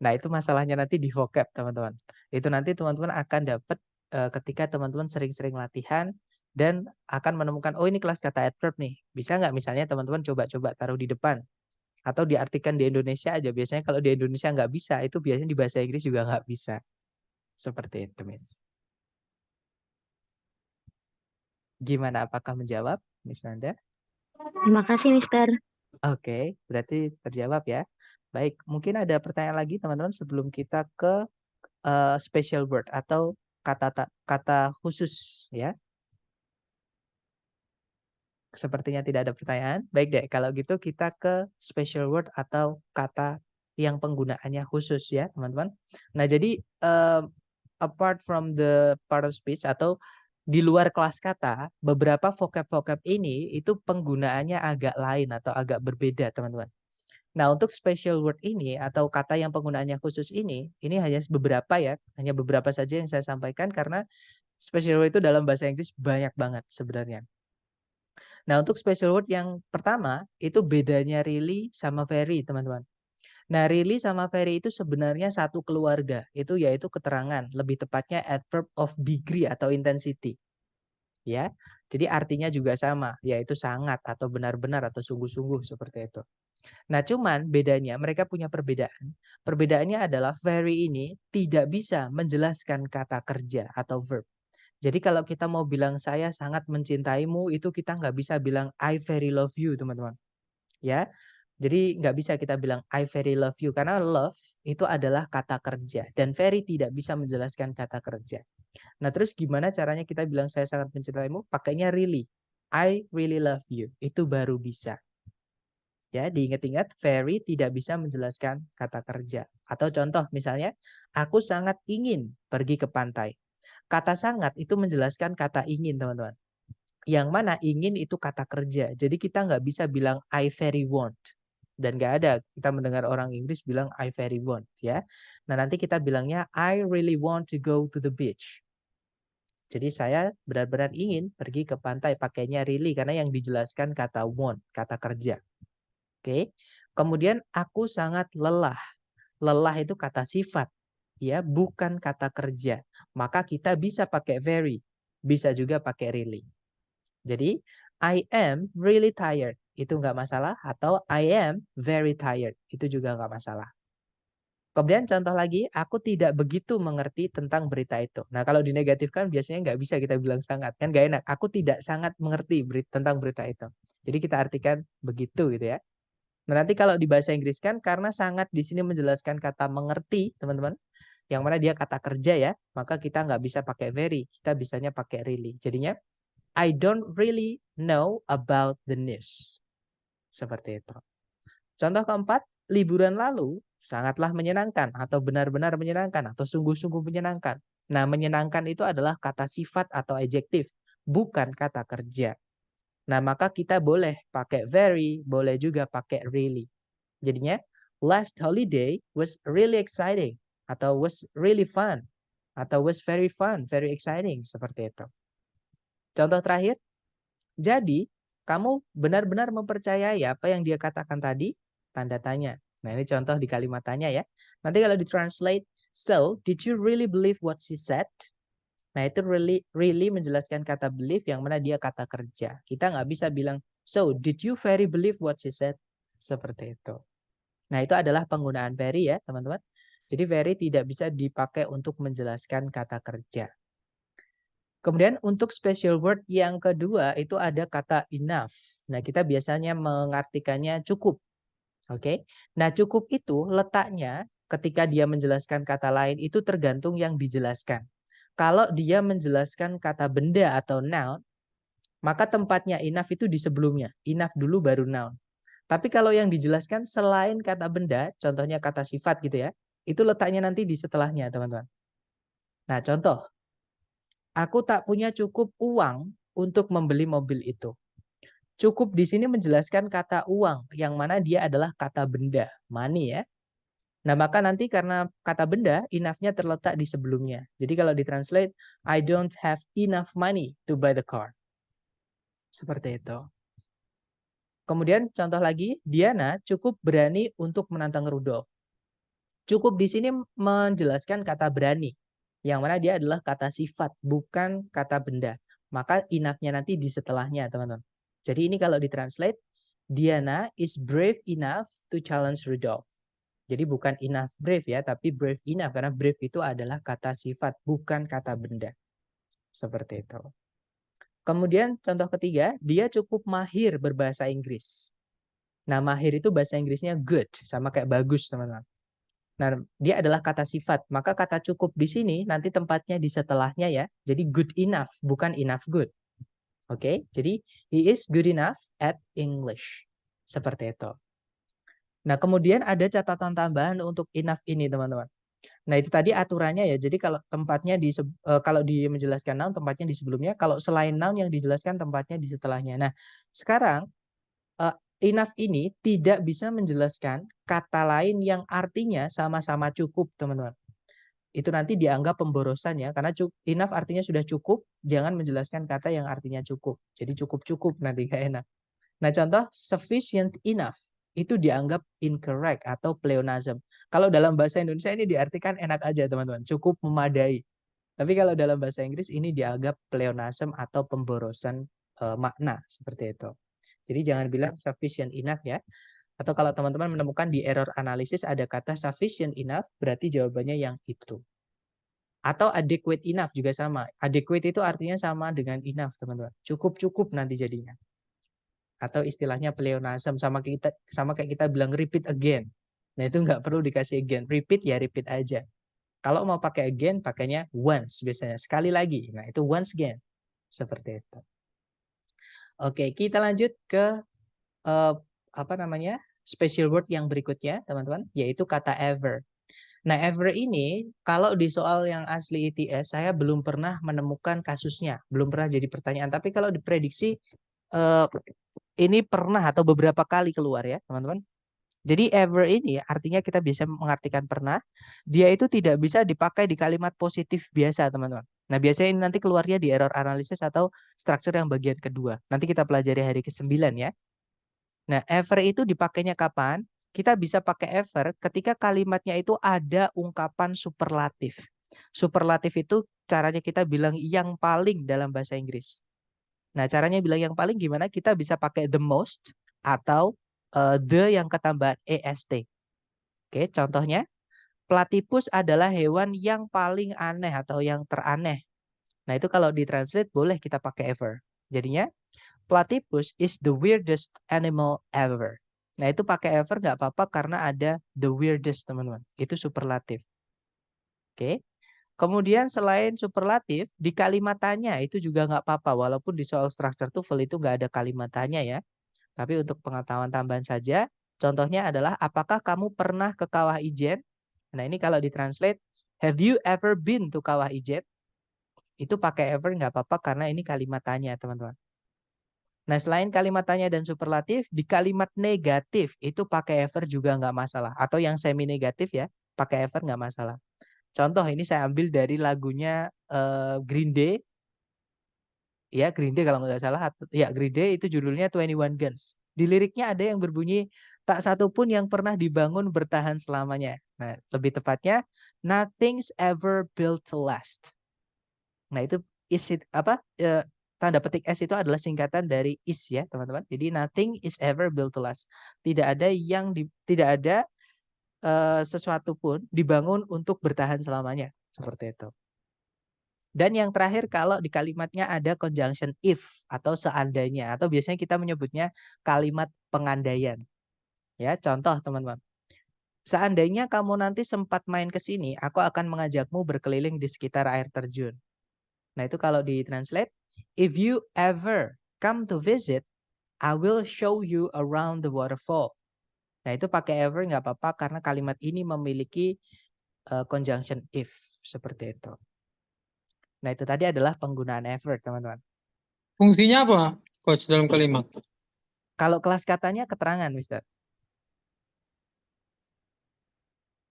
Nah, itu masalahnya nanti di vocab, teman-teman. Itu nanti teman-teman akan dapat ketika teman-teman sering-sering latihan dan akan menemukan, oh ini kelas kata adverb nih. Bisa nggak misalnya teman-teman coba-coba taruh di depan. Atau diartikan di Indonesia aja. Biasanya kalau di Indonesia nggak bisa, itu biasanya di bahasa Inggris juga nggak bisa. Seperti itu, Miss. Gimana, apakah menjawab, Miss Nanda? Terima kasih, Mister. Oke, berarti terjawab ya. Baik, mungkin ada pertanyaan lagi teman-teman sebelum kita ke special word atau kata khusus ya. Sepertinya tidak ada pertanyaan. Baik deh, kalau gitu kita ke special word atau kata yang penggunaannya khusus ya, teman-teman. Nah, jadi apart from the part of speech atau di luar kelas kata, beberapa vocab-vocab ini itu penggunaannya agak lain atau agak berbeda, teman-teman. Nah, untuk special word ini atau kata yang penggunaannya khusus ini hanya beberapa ya, hanya beberapa saja yang saya sampaikan karena special word itu dalam bahasa Inggris banyak banget sebenarnya. Nah, untuk special word yang pertama, itu bedanya really sama very, teman-teman. Nah, really sama very itu sebenarnya satu keluarga. Itu yaitu keterangan, lebih tepatnya adverb of degree atau intensity. Ya, jadi artinya juga sama, yaitu sangat atau benar-benar atau sungguh-sungguh seperti itu. Nah, cuman bedanya mereka punya perbedaan. Perbedaannya adalah very ini tidak bisa menjelaskan kata kerja atau verb. Jadi kalau kita mau bilang saya sangat mencintaimu, itu kita nggak bisa bilang I very love you, teman-teman. Ya, jadi nggak bisa kita bilang I very love you karena love itu adalah kata kerja dan very tidak bisa menjelaskan kata kerja. Nah, terus gimana caranya kita bilang saya sangat mencintaimu? Pakainya really. I really love you. Itu baru bisa. Ya, diingat-ingat very tidak bisa menjelaskan kata kerja. Atau contoh misalnya, aku sangat ingin pergi ke pantai. Kata sangat itu menjelaskan kata ingin, teman-teman. Yang mana ingin itu kata kerja. Jadi kita nggak bisa bilang I very want. Dan nggak ada kita mendengar orang Inggris bilang I very want. Ya. Nah, nanti kita bilangnya I really want to go to the beach. Jadi saya benar-benar ingin pergi ke pantai. Pakainya really karena yang dijelaskan kata want, kata kerja. Oke. Kemudian aku sangat lelah. Lelah itu kata sifat, ya, bukan kata kerja. Maka kita bisa pakai very, bisa juga pakai really. Jadi I am really tired itu nggak masalah atau I am very tired itu juga nggak masalah. Kemudian contoh lagi, aku tidak begitu mengerti tentang berita itu. Nah, kalau dinegatifkan biasanya nggak bisa kita bilang sangat. Kan nggak enak. Aku tidak sangat mengerti tentang berita itu. Jadi kita artikan begitu gitu ya. Nah, nanti kalau di bahasa Inggris kan karena sangat di sini menjelaskan kata mengerti, teman-teman. Yang mana dia kata kerja ya, maka kita nggak bisa pakai very, kita bisanya pakai really. Jadinya I don't really know about the news. Seperti itu. Contoh keempat, liburan lalu sangatlah menyenangkan atau benar-benar menyenangkan atau sungguh-sungguh menyenangkan. Nah, menyenangkan itu adalah kata sifat atau adjektif, bukan kata kerja. Nah, maka kita boleh pakai very, boleh juga pakai really. Jadinya, last holiday was really exciting, atau was really fun, atau was very fun, very exciting, seperti itu. Contoh terakhir, jadi kamu benar-benar mempercayai apa yang dia katakan tadi? Tanda tanya. Nah, ini contoh di kalimat tanya ya. Nanti kalau ditranslate, so did you really believe what she said? Nah, itu really menjelaskan kata believe yang mana dia kata kerja. Kita nggak bisa bilang, so did you very believe what she said? Seperti itu. Nah, itu adalah penggunaan very ya, teman-teman. Jadi very tidak bisa dipakai untuk menjelaskan kata kerja. Kemudian untuk special word yang kedua itu ada kata enough. Nah, kita biasanya mengartikannya cukup. Oke. Nah, cukup itu letaknya ketika dia menjelaskan kata lain itu tergantung yang dijelaskan. Kalau dia menjelaskan kata benda atau noun, maka tempatnya enough itu di sebelumnya. Enough dulu baru noun. Tapi kalau yang dijelaskan selain kata benda, contohnya kata sifat gitu ya, itu letaknya nanti di setelahnya, teman-teman. Nah, contoh, aku tak punya cukup uang untuk membeli mobil itu. Cukup di sini menjelaskan kata uang, yang mana dia adalah kata benda, money ya. Nah, maka nanti karena kata benda, enough-nya terletak di sebelumnya. Jadi kalau ditranslate, I don't have enough money to buy the car. Seperti itu. Kemudian contoh lagi, Diana cukup berani untuk menantang Rudolf. Cukup di sini menjelaskan kata berani, yang mana dia adalah kata sifat, bukan kata benda. Maka enough-nya nanti di setelahnya, teman-teman. Jadi ini kalau ditranslate, Diana is brave enough to challenge Rudolf. Jadi bukan enough brave ya, tapi brave enough. Karena brave itu adalah kata sifat, bukan kata benda. Seperti itu. Kemudian contoh ketiga, dia cukup mahir berbahasa Inggris. Nah, mahir itu bahasa Inggrisnya good, sama kayak bagus, teman-teman. Nah, dia adalah kata sifat. Maka kata cukup di sini nanti tempatnya di setelahnya ya. Jadi good enough, bukan enough good. Oke, jadi he is good enough at English. Seperti itu. Nah, kemudian ada catatan tambahan untuk enough ini, teman-teman. Nah, itu tadi aturannya ya. Jadi kalau tempatnya kalau dia menjelaskan noun tempatnya di sebelumnya, kalau selain noun yang dijelaskan tempatnya di setelahnya. Nah, sekarang enough ini tidak bisa menjelaskan kata lain yang artinya sama-sama cukup, teman-teman. Itu nanti dianggap pemborosan ya, karena enough artinya sudah cukup, jangan menjelaskan kata yang artinya cukup. Jadi cukup-cukup nanti gak enak. Nah, contoh sufficient enough itu dianggap incorrect atau pleonasm. Kalau dalam bahasa Indonesia ini diartikan enak aja, teman-teman, cukup memadai. Tapi kalau dalam bahasa Inggris ini dianggap pleonasm atau pemborosan makna seperti itu. Jadi jangan bilang sufficient enough ya. Atau kalau teman-teman menemukan di error analisis ada kata sufficient enough, berarti jawabannya yang itu. Atau adequate enough juga sama. Adequate itu artinya sama dengan enough, teman-teman. Cukup-cukup nanti jadinya. Atau istilahnya pleonasm, sama kayak kita bilang repeat again. Nah, itu nggak perlu dikasih again. Repeat ya repeat aja. Kalau mau pakai again, pakainya once biasanya. Sekali lagi. Nah, itu once again. Seperti itu. Oke, kita lanjut ke special word yang berikutnya, teman-teman, yaitu kata ever. Nah, ever ini kalau di soal yang asli ITS saya belum pernah menemukan kasusnya, belum pernah jadi pertanyaan. Tapi kalau diprediksi ini pernah atau beberapa kali keluar ya, teman-teman. Jadi ever ini artinya kita bisa mengartikan pernah. Dia itu tidak bisa dipakai di kalimat positif biasa, teman-teman. Nah, biasanya ini nanti keluarnya di error analysis atau structure yang bagian kedua. Nanti kita pelajari hari ke-9 ya. Nah, ever itu dipakainya kapan? Kita bisa pakai ever ketika kalimatnya itu ada ungkapan superlatif. Superlatif itu caranya kita bilang yang paling dalam bahasa Inggris. Nah, caranya bilang yang paling gimana? Kita bisa pakai the most atau the yang ketambahan est. Oke, contohnya platypus adalah hewan yang paling aneh atau yang teraneh. Nah, itu kalau ditranslate boleh kita pakai ever. Jadinya platypus is the weirdest animal ever. Nah, itu pakai ever nggak apa-apa karena ada the weirdest, teman-teman. Itu superlatif. Oke. Kemudian selain superlatif, di kalimat tanya itu juga nggak apa-apa. Walaupun di soal structure TOEFL itu nggak ada kalimat tanya ya. Tapi untuk pengetahuan tambahan saja, contohnya adalah apakah kamu pernah ke Kawah Ijen? Nah ini kalau ditranslate, have you ever been to Kawah Ijen? Itu pakai ever nggak apa-apa karena ini kalimat tanya teman-teman. Nah selain kalimat tanya dan superlatif, di kalimat negatif itu pakai ever juga nggak masalah. Atau yang semi negatif ya, pakai ever nggak masalah. Contoh ini saya ambil dari lagunya Green Day. Ya Green Day kalau nggak salah. Ya Green Day itu judulnya 21 Guns. Di liriknya ada yang berbunyi, tak satu pun yang pernah dibangun bertahan selamanya. Nah lebih tepatnya, nothing's ever built to last. Nah itu is it, apa tanda petik S itu adalah singkatan dari is ya teman-teman. Jadi nothing is ever built to last. Tidak ada sesuatu pun dibangun untuk bertahan selamanya. Seperti itu. Dan yang terakhir kalau di kalimatnya ada conjunction if atau seandainya atau biasanya kita menyebutnya kalimat pengandaian. Ya, contoh teman-teman. Seandainya kamu nanti sempat main ke sini, aku akan mengajakmu berkeliling di sekitar air terjun. Nah, itu kalau ditranslate, if you ever come to visit, I will show you around the waterfall. Nah, itu pakai ever nggak apa-apa karena kalimat ini memiliki conjunction if seperti itu. Nah, itu tadi adalah penggunaan ever, teman-teman. Fungsinya apa, Coach, dalam kalimat? Kalau kelas katanya keterangan, Mister.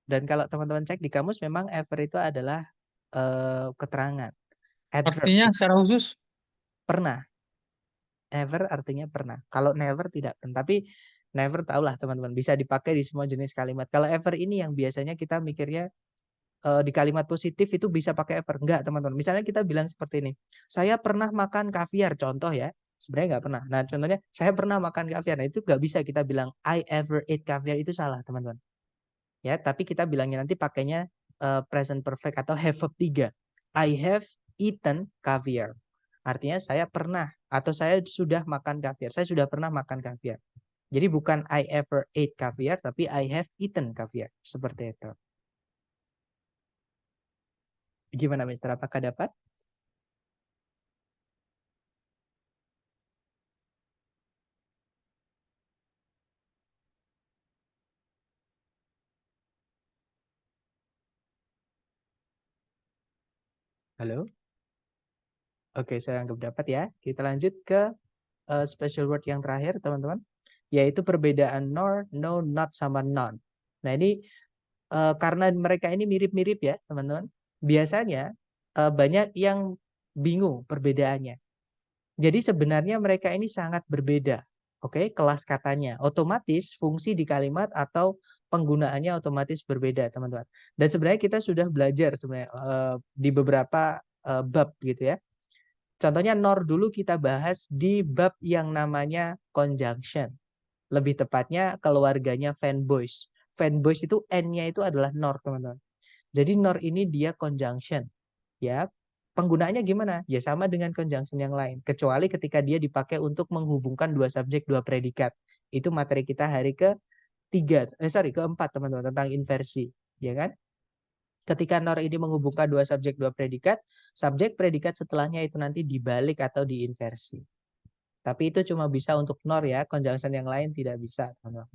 Dan kalau teman-teman cek di kamus memang ever itu adalah keterangan. Adverb. Artinya secara khusus? Pernah. Ever artinya pernah. Kalau never tidak pernah. Tapi never tahulah teman-teman. Bisa dipakai di semua jenis kalimat. Kalau ever ini yang biasanya kita mikirnya di kalimat positif itu bisa pakai ever. Enggak teman-teman. Misalnya kita bilang seperti ini. Saya pernah makan kaviar. Contoh ya. Sebenarnya nggak pernah. Nah contohnya saya pernah makan kaviar. Nah itu nggak bisa kita bilang I ever ate kaviar. Itu salah teman-teman. Ya, tapi kita bilangnya nanti pakainya present perfect atau have verb 3. I have eaten caviar. Artinya saya pernah atau saya sudah makan caviar. Saya sudah pernah makan caviar. Jadi bukan I ever ate caviar, tapi I have eaten caviar. Seperti itu. Gimana, Mister? Apakah dapat? Halo? Oke, saya anggap dapat ya. Kita lanjut ke special word yang terakhir, teman-teman. Yaitu perbedaan nor, no, not, sama non. Nah, ini karena mereka ini mirip-mirip ya, teman-teman. Biasanya banyak yang bingung perbedaannya. Jadi sebenarnya mereka ini sangat berbeda. Oke, kelas katanya. Otomatis fungsi di kalimat atau penggunaannya otomatis berbeda, teman-teman. Dan sebenarnya kita sudah belajar sebenarnya di beberapa bab gitu ya. Contohnya nor dulu kita bahas di bab yang namanya conjunction. Lebih tepatnya keluarganya fanboys. Fanboys itu N-nya itu adalah nor, teman-teman. Jadi nor ini dia conjunction. Ya, penggunaannya gimana? Ya sama dengan conjunction yang lain. Kecuali ketika dia dipakai untuk menghubungkan dua subjek, dua predikat. Itu materi kita hari keempat, teman-teman, tentang inversi. Ya kan? Ketika nor ini menghubungkan dua subjek, dua predikat, subjek predikat setelahnya itu nanti dibalik atau diinversi. Tapi itu cuma bisa untuk nor ya, conjunction yang lain tidak bisa, teman-teman.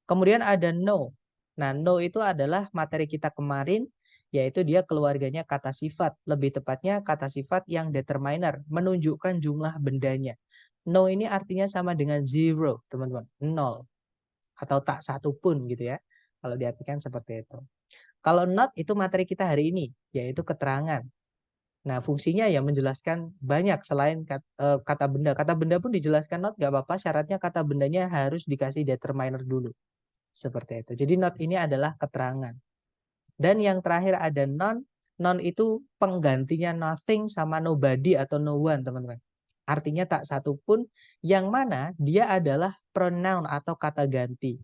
Kemudian ada no. Nah, no itu adalah materi kita kemarin, yaitu dia keluarganya kata sifat. Lebih tepatnya kata sifat yang determiner, menunjukkan jumlah bendanya. No ini artinya sama dengan zero, teman-teman. Nol. Atau tak satu pun gitu ya. Kalau diartikan seperti itu. Kalau not itu materi kita hari ini, yaitu keterangan. Nah, fungsinya ya menjelaskan banyak selain kata benda. Kata benda pun dijelaskan not, nggak apa-apa. Syaratnya kata bendanya harus dikasih determiner dulu. Seperti itu. Jadi not ini adalah keterangan. Dan yang terakhir ada non. Non itu penggantinya nothing sama nobody atau no one, teman-teman. Artinya tak satu pun, yang mana dia adalah pronoun atau kata ganti.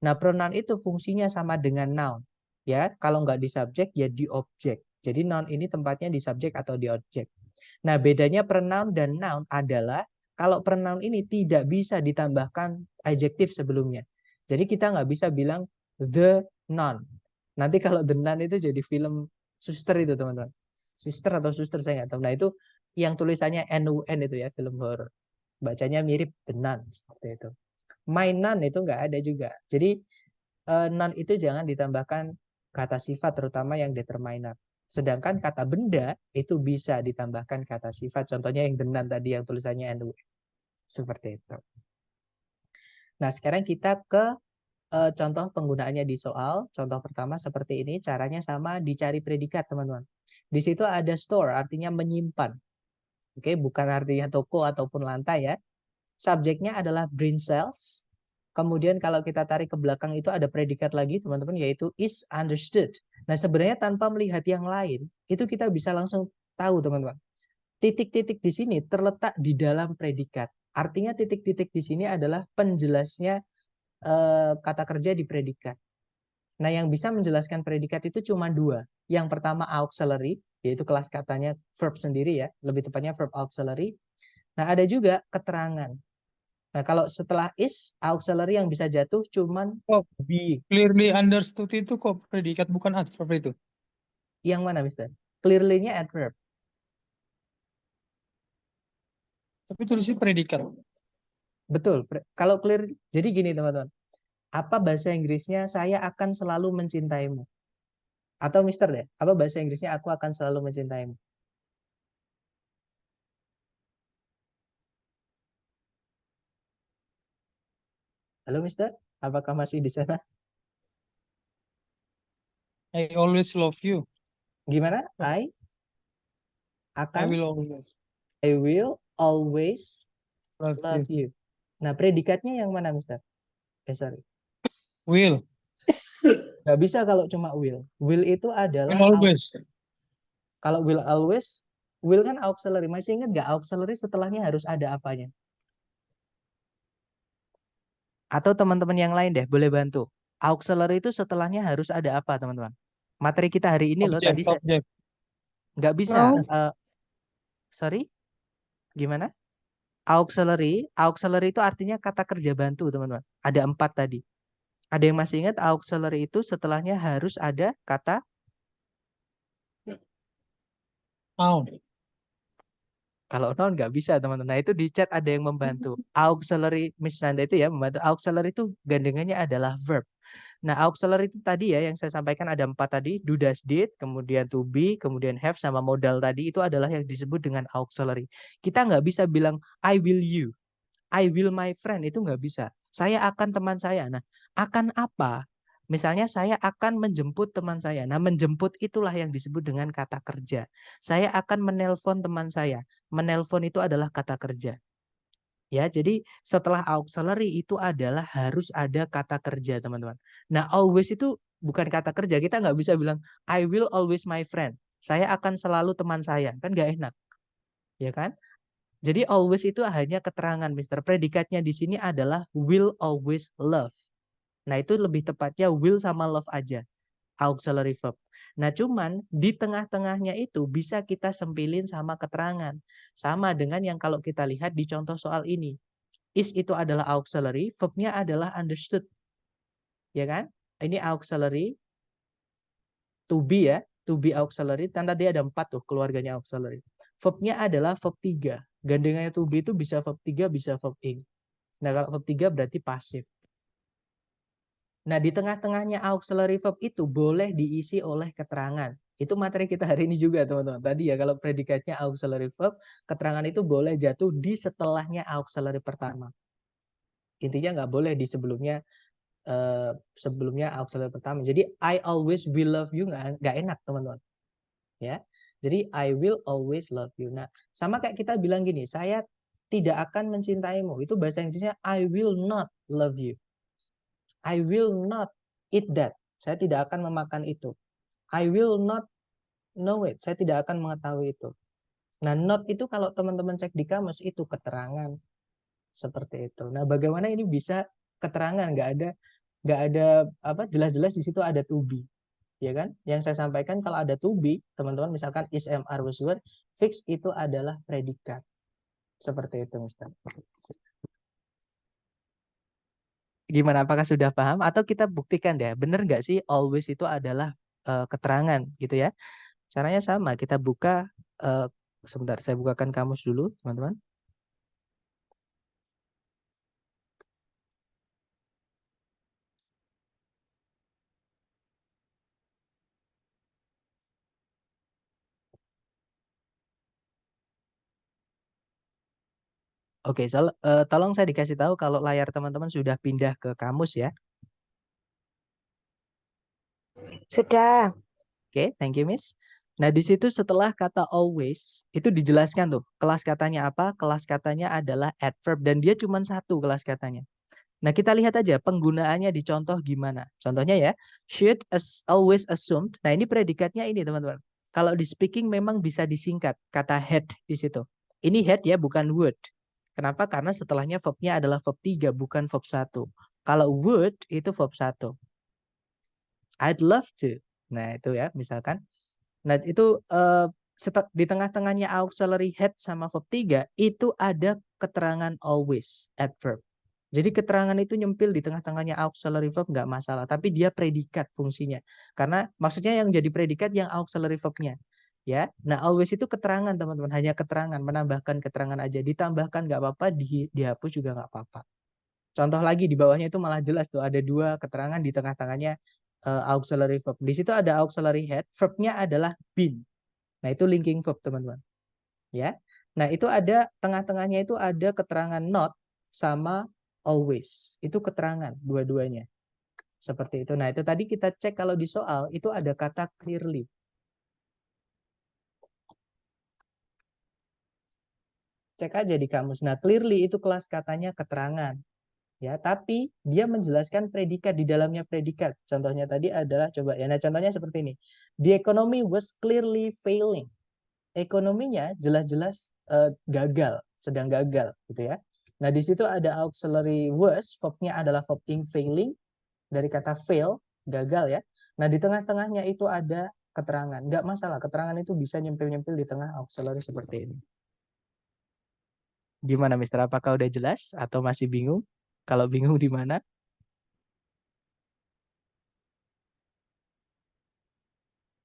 Nah, pronoun itu fungsinya sama dengan noun. Ya, kalau nggak di subjek ya di objek. Jadi noun ini tempatnya di subjek atau di objek. Nah, bedanya pronoun dan noun adalah kalau pronoun ini tidak bisa ditambahkan adjektif sebelumnya. Jadi kita nggak bisa bilang the nun. Nanti kalau the nun itu jadi film Suster itu teman-teman. Sister atau suster saya nggak tahu. Nah itu yang tulisannya NUN itu ya, film horor. Bacanya mirip The Nun seperti itu. My Nun itu nggak ada juga. Jadi nun itu jangan ditambahkan kata sifat terutama yang determiner. Sedangkan kata benda itu bisa ditambahkan kata sifat. Contohnya yang The Nun tadi yang tulisannya NUN. Seperti itu. Nah sekarang kita ke contoh penggunaannya di soal. Contoh pertama seperti ini, caranya sama, dicari predikat teman-teman. Di situ ada store, artinya menyimpan. Oke, bukan artinya toko ataupun lantai ya. Subjeknya adalah brain cells. Kemudian kalau kita tarik ke belakang itu ada predikat lagi teman-teman, yaitu is understood. Nah sebenarnya tanpa melihat yang lain, itu kita bisa langsung tahu teman-teman. Titik-titik di sini terletak di dalam predikat. Artinya titik-titik di sini adalah penjelasnya kata kerja di predikat. Nah, yang bisa menjelaskan predikat itu cuma dua. Yang pertama auxiliary, yaitu kelas katanya verb sendiri ya, lebih tepatnya verb auxiliary. Nah, ada juga keterangan. Nah, kalau setelah is, auxiliary yang bisa jatuh cuman Oh, be. clearly understood itu kok predikat bukan adverb itu. Yang mana, Mister? Clearly-nya adverb. Tapi tulisnya predikat. Betul. Kalau clear, jadi gini teman-teman. Apa bahasa Inggrisnya saya akan selalu mencintaimu? Atau Mister deh, apa bahasa Inggrisnya aku akan selalu mencintaimu? Halo Mister, apakah masih di sana? I always love you. Gimana? I Akan will always I will always love love you. you. Nah, predikatnya yang mana, Mister? Sorry. Will. Nggak bisa kalau cuma will. Will itu Will adalah always. kalau will always, will kan auxiliary. Masih ingat nggak auxiliary setelahnya harus ada apanya? Atau teman-teman yang lain deh, boleh bantu. Auxiliary itu setelahnya harus ada apa, teman-teman? Materi kita hari ini loh, tadi saya Objek. nggak bisa. Noun. Sorry, gimana? Auxiliary itu artinya kata kerja bantu, teman-teman. Ada 4 tadi. Ada yang masih ingat auxiliary itu setelahnya harus ada kata? Noun. Kalau noun nggak bisa teman-teman. Nah itu di chat ada yang membantu. Auxiliary, Miss Nanda itu ya membantu. Auxiliary itu gandengannya adalah verb. Nah auxiliary itu tadi ya yang saya sampaikan ada 4 tadi. Do, does, did, kemudian to be, kemudian have, sama modal tadi. Itu adalah yang disebut dengan auxiliary. Kita nggak bisa bilang I will you, I will my friend. Itu nggak bisa. Saya akan teman saya. Nah akan apa? Misalnya saya akan menjemput teman saya. Nah menjemput itulah yang disebut dengan kata kerja. Saya akan menelpon teman saya. Menelpon itu adalah kata kerja. Ya, jadi setelah auxiliary itu adalah harus ada kata kerja, teman-teman. Nah, always itu bukan kata kerja. Kita nggak bisa bilang I will always my friend. Saya akan selalu teman saya. Kan nggak enak. Ya kan? Jadi always itu hanya keterangan, Mister. Predikatnya di sini adalah will always love. Nah, itu lebih tepatnya will sama love aja. Auxiliary verb. Nah, cuman di tengah-tengahnya itu bisa kita sempilin sama keterangan. Sama dengan yang kalau kita lihat di contoh soal ini. Is itu adalah auxiliary, verbnya adalah understood. Ya kan? Ini auxiliary, to be ya, to be auxiliary, tanda dia ada 4 tuh keluarganya auxiliary. Verbnya adalah verb 3. Gandengannya to be itu bisa verb 3, bisa verb ing. Nah, kalau verb 3 berarti pasif. Nah, di tengah-tengahnya auxiliary verb itu boleh diisi oleh keterangan. Itu materi kita hari ini juga, teman-teman. Tadi ya, kalau predikatnya auxiliary verb, keterangan itu boleh jatuh di setelahnya auxiliary pertama. Intinya nggak boleh di sebelumnya auxiliary pertama. Jadi, I always will love you nggak enak, teman-teman. Ya, jadi I will always love you. Nah, sama kayak kita bilang gini, saya tidak akan mencintaimu. Itu bahasa Inggrisnya I will not love you. I will not eat that. Saya tidak akan memakan itu. I will not know it. Saya tidak akan mengetahui itu. Nah, not itu kalau teman-teman cek di kamus itu keterangan seperti itu. Nah, bagaimana ini bisa keterangan? Nggak ada apa? Jelas-jelas di situ ada to be, ya kan? Yang saya sampaikan kalau ada to be, teman-teman misalkan is, am, are, was, were, fix itu adalah predikat. Seperti itu, Mister. Gimana? Apakah sudah paham? Atau kita buktikan deh, benar nggak sih always itu adalah keterangan gitu ya? Caranya sama, kita buka, sebentar saya bukakan kamus dulu, teman-teman. Oke, tolong saya dikasih tahu kalau layar teman-teman sudah pindah ke kamus ya. Sudah. Oke, thank you, Miss. Nah, di situ setelah kata always, itu dijelaskan tuh, kelas katanya apa? Kelas katanya adalah adverb, dan dia cuma satu kelas katanya. Nah, kita lihat aja penggunaannya di contoh gimana. Contohnya ya, should always assumed. Nah, ini predikatnya ini, teman-teman. Kalau di speaking memang bisa disingkat, kata had di situ. Ini had ya, bukan would. Kenapa? Karena setelahnya verbnya adalah verb 3, bukan verb 1. Kalau would, itu verb 1. I'd love to. Nah, itu ya, misalkan. Nah, itu di tengah-tengahnya auxiliary had sama verb 3, itu ada keterangan always, adverb. Jadi keterangan itu nyempil di tengah-tengahnya auxiliary verb nggak masalah, tapi dia predikat fungsinya. Karena maksudnya yang jadi predikat yang auxiliary verbnya. Ya, nah always itu keterangan teman-teman, hanya keterangan, menambahkan keterangan aja, ditambahkan nggak apa-apa, dihapus juga nggak apa-apa. Contoh lagi di bawahnya itu malah jelas tuh ada dua keterangan di tengah-tengahnya auxiliary verb. Di situ ada auxiliary had, verbnya adalah been. Nah itu linking verb teman-teman. Ya, nah itu ada tengah-tengahnya itu ada keterangan not sama always. Itu keterangan dua-duanya. Seperti itu. Nah itu tadi kita cek kalau di soal itu ada kata clearly. Cek aja di kamus. Nah clearly itu kelas katanya keterangan. Ya, tapi dia menjelaskan predikat di dalamnya predikat. Contohnya tadi adalah coba ya. Nah, contohnya seperti ini. The economy was clearly failing. Ekonominya jelas-jelas gagal, sedang gagal gitu ya. Nah, di situ ada auxiliary was, verbnya adalah verb ing failing dari kata fail, gagal ya. Nah, di tengah-tengahnya itu ada keterangan. Nggak masalah, keterangan itu bisa nyempil-nyempil di tengah auxiliary seperti ini. Gimana, Mister? Apakah udah jelas atau masih bingung? Kalau bingung di mana?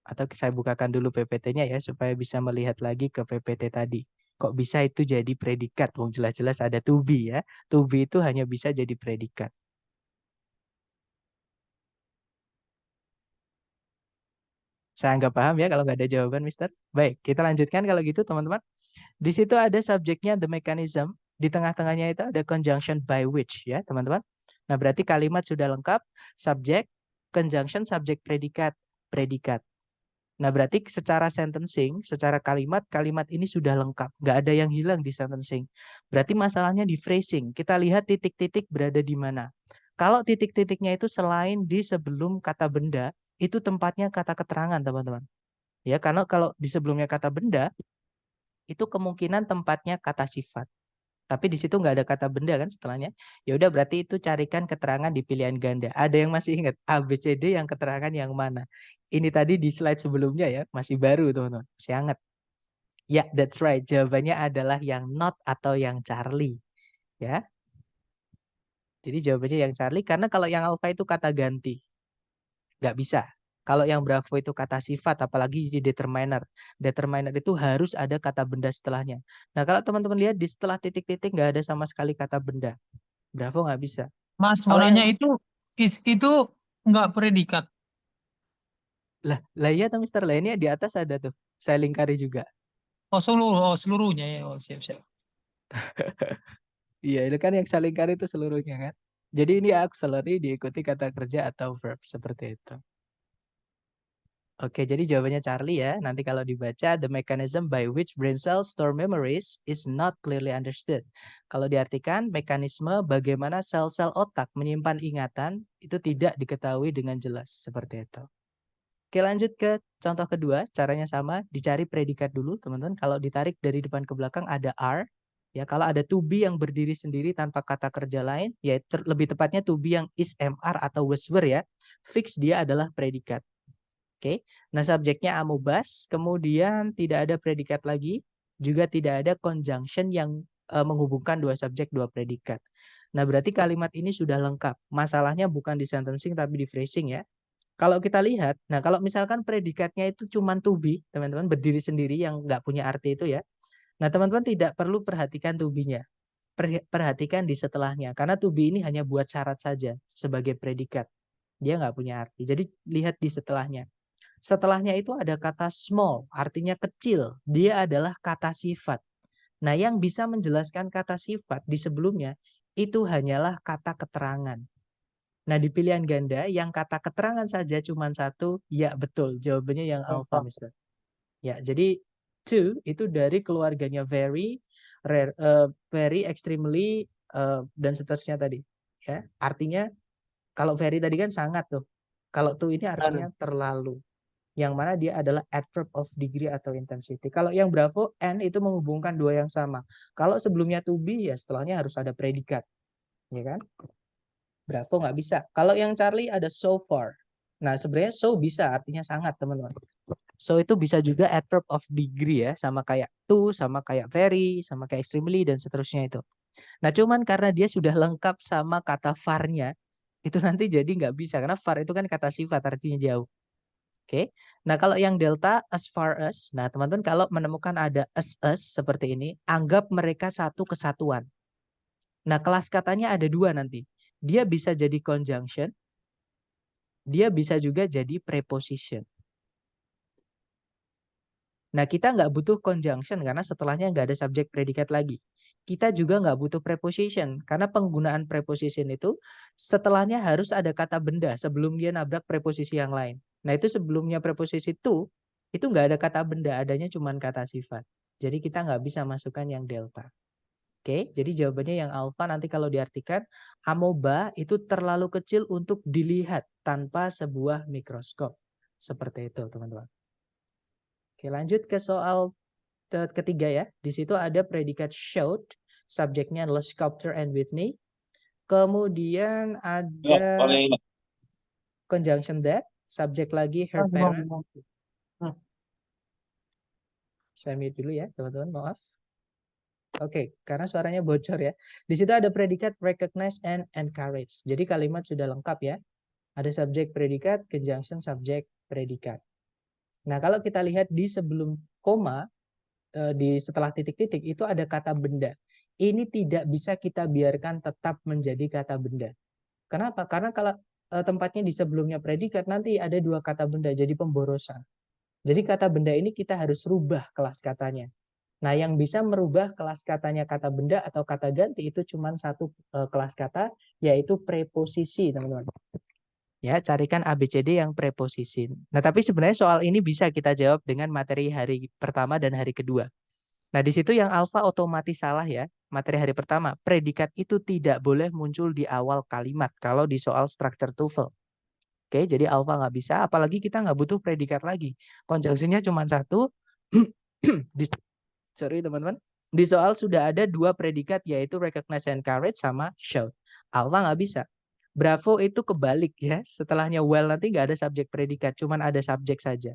Atau saya bukakan dulu PPT-nya ya supaya bisa melihat lagi ke PPT tadi. Kok bisa itu jadi predikat? Wong jelas-jelas ada to be ya. To be itu hanya bisa jadi predikat. Saya anggap paham ya kalau nggak ada jawaban, Mister. Baik, kita lanjutkan kalau gitu teman-teman. Di situ ada subjeknya the mechanism. Di tengah-tengahnya itu ada conjunction by which ya teman-teman. Nah berarti kalimat sudah lengkap. Subjek, conjunction, subjek, predikat, predikat. Nah, berarti secara sentencing, secara kalimat, kalimat ini sudah lengkap. Nggak ada yang hilang di sentencing. Berarti masalahnya di phrasing. Kita lihat titik-titik berada di mana. Kalau titik-titiknya itu selain di sebelum kata benda, itu tempatnya kata keterangan, teman-teman. Ya, karena kalau di sebelumnya kata benda, itu kemungkinan tempatnya kata sifat. Tapi di situ nggak ada kata benda kan setelahnya. Ya udah berarti itu carikan keterangan di pilihan ganda. Ada yang masih ingat A, B, C, D yang keterangan yang mana? Ini tadi di slide sebelumnya ya, masih baru teman-teman, masih hangat. Ya, that's right. Jawabannya adalah yang not atau yang Charlie. Ya. Jadi jawabannya yang Charlie karena kalau yang alpha itu kata ganti. Nggak bisa. Kalau yang Bravo itu kata sifat, apalagi di determiner. Determiner itu harus ada kata benda setelahnya. Nah, kalau teman-teman lihat di setelah titik-titik nggak ada sama sekali kata benda. Bravo nggak bisa. Mas, mau Kalau yang nanya itu nggak predikat. lah iya tuh Mister, lah ini di atas ada tuh. Saya lingkari juga. Seluruhnya ya. Oh, siap. Iya, itu kan yang saya lingkari itu seluruhnya kan. Jadi ini auxiliary diikuti kata kerja atau verb seperti itu. Oke, jadi jawabannya Charlie ya. Nanti kalau dibaca, the mechanism by which brain cells store memories is not clearly understood. Kalau diartikan, mekanisme bagaimana sel-sel otak menyimpan ingatan itu tidak diketahui dengan jelas. Seperti itu. Oke, lanjut ke contoh kedua. Caranya sama, dicari predikat dulu teman-teman. Kalau ditarik dari depan ke belakang ada are. Ya, kalau ada to be yang berdiri sendiri tanpa kata kerja lain, ya lebih tepatnya to be yang is, MR atau was, were ya. Fix dia adalah predikat. Oke, nah subjeknya amubas, kemudian tidak ada predikat lagi, juga tidak ada conjunction yang menghubungkan dua subjek, dua predikat. Nah, berarti kalimat ini sudah lengkap. Masalahnya bukan di sentencing tapi di phrasing ya. Kalau kita lihat, nah kalau misalkan predikatnya itu cuma to be, teman-teman berdiri sendiri yang nggak punya arti itu ya. Nah teman-teman tidak perlu perhatikan to be-nya. Perhatikan di setelahnya. Karena to be ini hanya buat syarat saja sebagai predikat. Dia nggak punya arti. Jadi lihat di setelahnya. Setelahnya itu ada kata small, artinya kecil. Dia adalah kata sifat. Nah yang bisa menjelaskan kata sifat di sebelumnya itu hanyalah kata keterangan. Nah, di pilihan ganda yang kata keterangan saja cuma satu, ya betul. Jawabannya yang alpha, Mister. Ya, jadi to itu dari keluarganya very, rare, very, extremely, dan seterusnya tadi. Ya, artinya kalau very tadi kan sangat tuh. Kalau to ini artinya terlalu. Yang mana dia adalah adverb of degree atau intensity. Kalau yang bravo, and itu menghubungkan dua yang sama. Kalau sebelumnya to be, ya setelahnya harus ada predikat. Ya kan? Bravo nggak bisa. Kalau yang Charlie ada so far. Nah, sebenarnya so bisa artinya sangat, teman-teman. So itu bisa juga adverb of degree ya, sama kayak to, sama kayak very, sama kayak extremely, dan seterusnya itu. Nah, cuman karena dia sudah lengkap sama kata far-nya, itu nanti jadi nggak bisa. Karena far itu kan kata sifat, artinya jauh. Oke. Nah, kalau yang delta, as far as. Nah, teman-teman kalau menemukan ada as seperti ini, anggap mereka satu kesatuan. Nah, kelas katanya ada dua nanti. Dia bisa jadi conjunction, dia bisa juga jadi preposition. Nah, kita nggak butuh conjunction karena setelahnya nggak ada subjek predikat lagi. Kita juga nggak butuh preposition karena penggunaan preposition itu setelahnya harus ada kata benda sebelum dia nabrak preposisi yang lain. Nah, itu sebelumnya preposisi to, itu nggak ada kata benda, adanya cuma kata sifat. Jadi kita nggak bisa masukkan yang delta. Oke, jadi jawabannya yang alfa nanti kalau diartikan, amoeba itu terlalu kecil untuk dilihat tanpa sebuah mikroskop. Seperti itu, teman-teman. Oke, lanjut ke soal ketiga ya. Di situ ada predikat showed, subjeknya adalah Sculptor and Whitney. Kemudian ada conjunction that, subjek lagi her parent. Saya mute dulu ya, teman-teman, maaf. Oke, karena suaranya bocor ya. Di situ ada predikat recognize and encourage. Jadi kalimat sudah lengkap ya. Ada subjek predikat, conjunction subjek predikat. Nah, kalau kita lihat di sebelum koma, di setelah titik-titik itu ada kata benda. Ini tidak bisa kita biarkan tetap menjadi kata benda. Kenapa? Karena kalau tempatnya di sebelumnya predikat, nanti ada dua kata benda, jadi pemborosan. Jadi kata benda ini kita harus rubah kelas katanya. Nah, yang bisa merubah kelas katanya kata benda atau kata ganti itu cuma satu kelas kata, yaitu preposisi, teman-teman. Ya, carikan ABCD yang preposisi. Nah, tapi sebenarnya soal ini bisa kita jawab dengan materi hari pertama dan hari kedua. Nah, di situ yang alfa otomatis salah ya. Materi hari pertama, predikat itu tidak boleh muncul di awal kalimat kalau di soal structure TOEFL. Oke, jadi alfa nggak bisa, apalagi kita nggak butuh predikat lagi. Konjungsinya cuma satu. Sorry teman-teman. Di soal sudah ada dua predikat yaitu recognize and encourage sama shout. Alpha nggak bisa. Bravo itu kebalik ya. Setelahnya well nanti nggak ada subjek predikat, cuman ada subjek saja.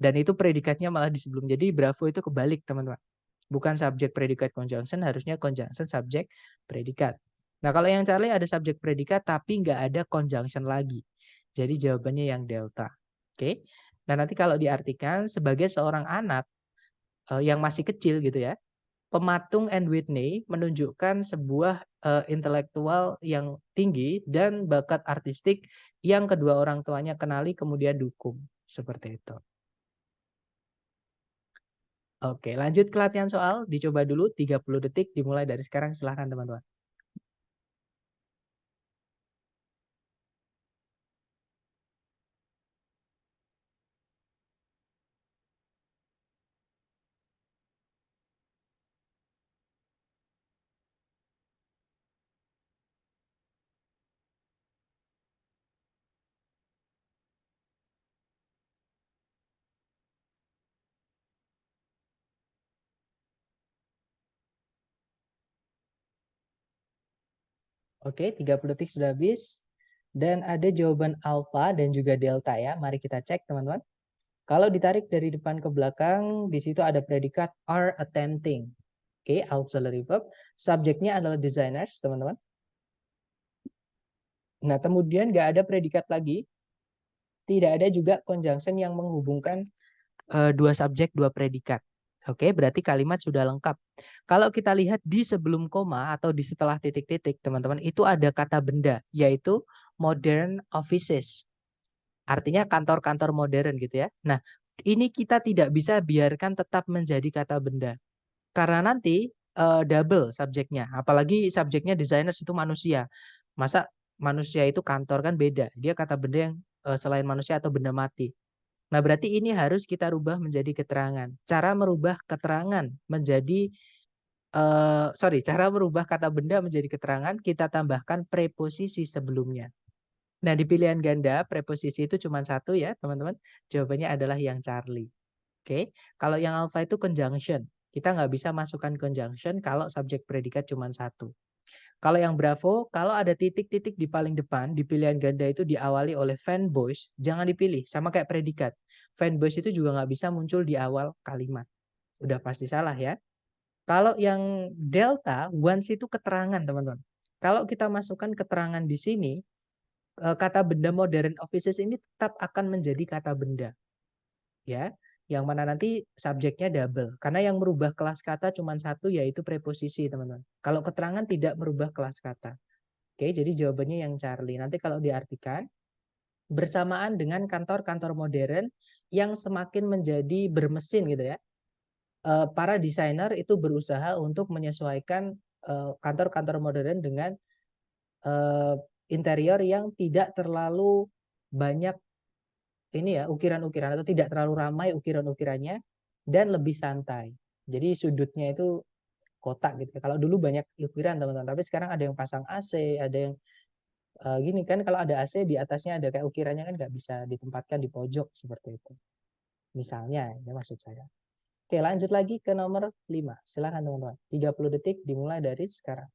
Dan itu predikatnya malah di sebelum. Jadi bravo itu kebalik teman-teman. Bukan subjek predikat conjunction, harusnya conjunction subjek predikat. Nah kalau yang Charlie ada subjek predikat tapi nggak ada conjunction lagi. Jadi jawabannya yang delta. Oke. Nah nanti kalau diartikan sebagai seorang anak yang masih kecil gitu ya, Pematung and Whitney menunjukkan sebuah intelektual yang tinggi dan bakat artistik yang kedua orang tuanya kenali kemudian dukung. Seperti itu. Oke, lanjut ke latihan soal. Dicoba dulu 30 detik dimulai dari sekarang. Silahkan teman-teman. Oke, 30 detik sudah habis. Dan ada jawaban alfa dan juga delta ya. Mari kita cek teman-teman. Kalau ditarik dari depan ke belakang, di situ ada predikat are attempting. Oke, auxiliary verb. Subjeknya adalah designers, teman-teman. Nah, kemudian nggak ada predikat lagi. tidak ada juga conjunction yang menghubungkan dua subjek, dua predikat. Oke, berarti kalimat sudah lengkap. Kalau kita lihat di sebelum koma atau di setelah titik-titik, teman-teman, itu ada kata benda, yaitu modern offices. Artinya kantor-kantor modern gitu ya. Nah, ini kita tidak bisa biarkan tetap menjadi kata benda. Karena nanti double subjeknya. Apalagi subjeknya designers itu manusia. Masa manusia itu kantor kan beda. Dia kata benda yang selain manusia atau benda mati. Nah, berarti ini harus kita rubah menjadi keterangan. Cara merubah keterangan menjadi cara merubah kata benda menjadi keterangan, kita tambahkan preposisi sebelumnya. Nah, di pilihan ganda, preposisi itu cuma satu ya, teman-teman. Jawabannya adalah yang Charlie. Oke, kalau yang alpha itu conjunction. Kita nggak bisa masukkan conjunction kalau subjek predikat cuma satu. Kalau yang Bravo, kalau ada titik-titik di paling depan, di pilihan ganda itu diawali oleh fanboys, jangan dipilih, sama kayak predikat. Fanboys itu juga nggak bisa muncul di awal kalimat. Udah pasti salah ya. Kalau yang Delta, once itu keterangan teman-teman. Kalau kita masukkan keterangan di sini, kata benda modern offices ini tetap akan menjadi kata benda. Ya, yang mana nanti subjeknya double. Karena yang merubah kelas kata cuma satu, yaitu preposisi, teman-teman. Kalau keterangan tidak merubah kelas kata. Oke, jadi jawabannya yang Charlie. Nanti kalau diartikan, bersamaan dengan kantor-kantor modern yang semakin menjadi bermesin gitu ya. Para desainer itu berusaha untuk menyesuaikan kantor-kantor modern dengan interior yang tidak terlalu banyak ini ya ukiran-ukiran atau tidak terlalu ramai ukiran-ukirannya dan lebih santai. Jadi sudutnya itu kotak gitu. Kalau dulu banyak ukiran teman-teman, tapi sekarang ada yang pasang AC, ada yang gini kan kalau ada AC di atasnya ada kayak ukirannya kan nggak bisa ditempatkan di pojok seperti itu. Misalnya, ya maksud saya. Oke, lanjut lagi ke nomor 5. Silakan teman-teman. 30 detik dimulai dari sekarang.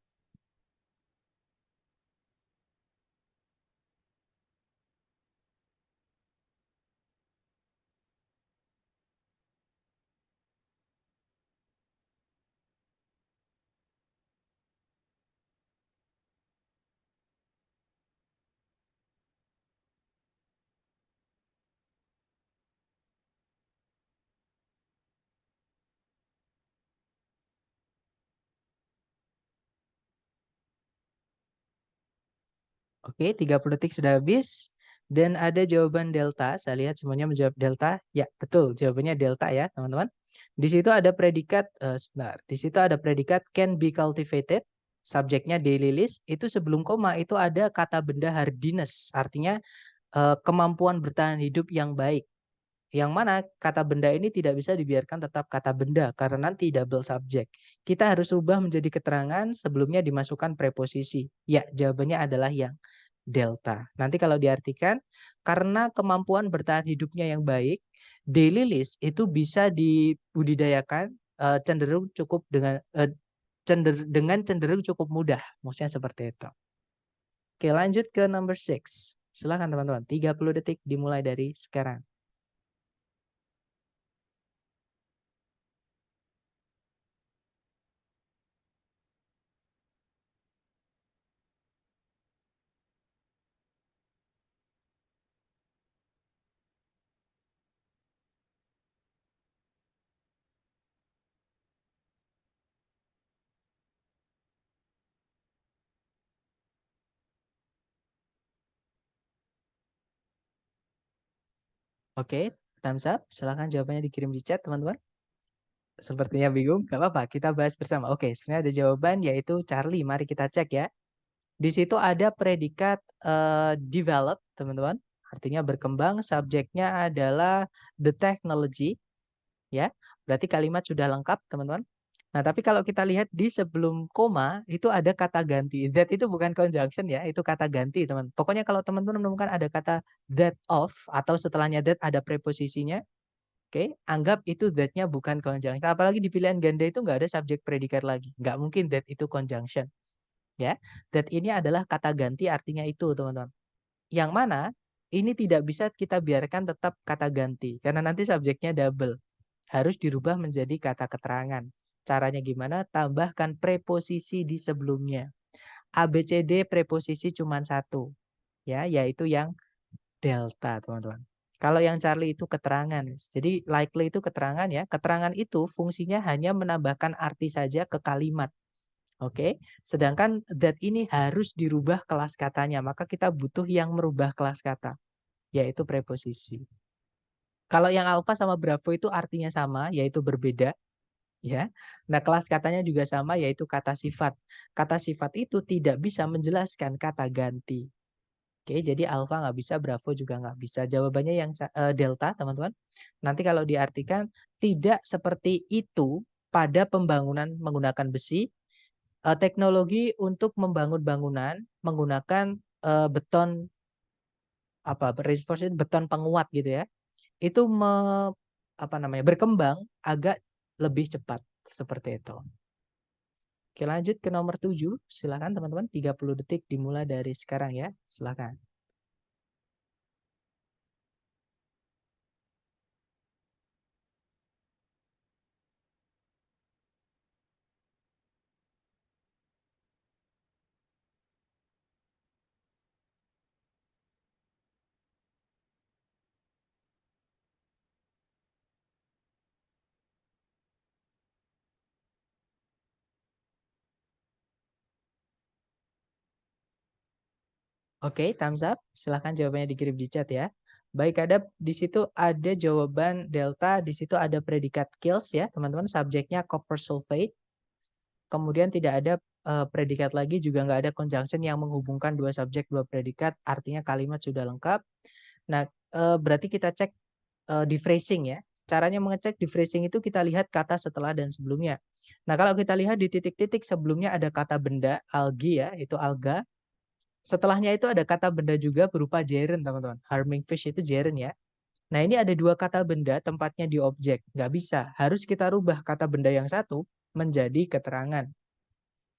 Oke, 30 detik sudah habis. Dan ada jawaban delta. Saya lihat semuanya menjawab delta. Ya, betul. Jawabannya delta ya, teman-teman. Di situ ada predikat, sebentar. Di situ ada predikat can be cultivated. Subjeknya daily list. Itu sebelum koma itu ada kata benda hardiness. Artinya kemampuan bertahan hidup yang baik. Yang mana kata benda ini tidak bisa dibiarkan tetap kata benda karena nanti double subject. Kita harus ubah menjadi keterangan sebelumnya dimasukkan preposisi. Ya, jawabannya adalah yang delta. Nanti kalau diartikan, karena kemampuan bertahan hidupnya yang baik, daily list itu bisa dibudidayakan cenderung cukup dengan cenderung cukup mudah. Maksudnya seperti itu. Oke, lanjut ke number 6. Silakan teman-teman, 30 detik dimulai dari sekarang. Oke, thumbs up. Silahkan jawabannya dikirim di chat, teman-teman. Sepertinya bingung, gak apa-apa. Kita bahas bersama. Oke, sebenarnya ada jawaban yaitu Charlie. Mari kita cek ya. Di situ ada predikat develop, teman-teman. Artinya berkembang. Subjeknya adalah the technology. Ya, berarti kalimat sudah lengkap, teman-teman. Nah, tapi kalau kita lihat di sebelum koma, itu ada kata ganti. That itu bukan conjunction ya, itu kata ganti, teman. Pokoknya kalau teman-teman menemukan ada kata that of, atau setelahnya that ada preposisinya, oke, anggap itu that-nya bukan conjunction. Apalagi di pilihan ganda itu nggak ada subjek predikat lagi. Nggak mungkin that itu conjunction. Ya, that ini adalah kata ganti artinya itu, teman-teman. Yang mana ini tidak bisa kita biarkan tetap kata ganti. Karena nanti subjeknya double. Harus dirubah menjadi kata keterangan. Caranya gimana? Tambahkan preposisi di sebelumnya. ABCD preposisi cuma satu. Ya, yaitu yang delta, teman-teman. Kalau yang Charlie itu keterangan. Jadi likely itu keterangan ya. Keterangan itu fungsinya hanya menambahkan arti saja ke kalimat. Oke, sedangkan that ini harus dirubah kelas katanya, maka kita butuh yang merubah kelas kata, yaitu preposisi. Kalau yang alpha sama bravo itu artinya sama, yaitu berbeda, ya. Nah, kelas katanya juga sama, yaitu kata sifat. Kata sifat itu tidak bisa menjelaskan kata ganti. Oke, jadi alpha nggak bisa, bravo juga nggak bisa. Jawabannya yang delta, teman-teman. Nanti kalau diartikan, tidak seperti itu pada pembangunan menggunakan besi, teknologi untuk membangun bangunan menggunakan beton reinforced beton penguat gitu ya. Itu berkembang agak lebih cepat seperti itu. Oke, lanjut ke nomor 7. Silakan teman-teman, 30 detik dimulai dari sekarang ya. Silakan. Oke, thumbs up. Silahkan jawabannya dikirim di chat ya. Baik, di situ ada jawaban delta, di situ ada predikat kills ya, teman-teman. Subjeknya copper sulfate. Kemudian tidak ada predikat lagi, juga nggak ada conjunction yang menghubungkan dua subjek, dua predikat. Artinya kalimat sudah lengkap. Nah, berarti kita cek di phrasing ya. Caranya mengecek di phrasing itu kita lihat kata setelah dan sebelumnya. Nah, kalau kita lihat di titik-titik sebelumnya ada kata benda, algae ya, itu alga. Setelahnya itu ada kata benda juga berupa gerund, teman-teman. Harming fish itu gerund ya. Nah, ini ada dua kata benda tempatnya di objek. Nggak bisa. Harus kita rubah kata benda yang satu menjadi keterangan.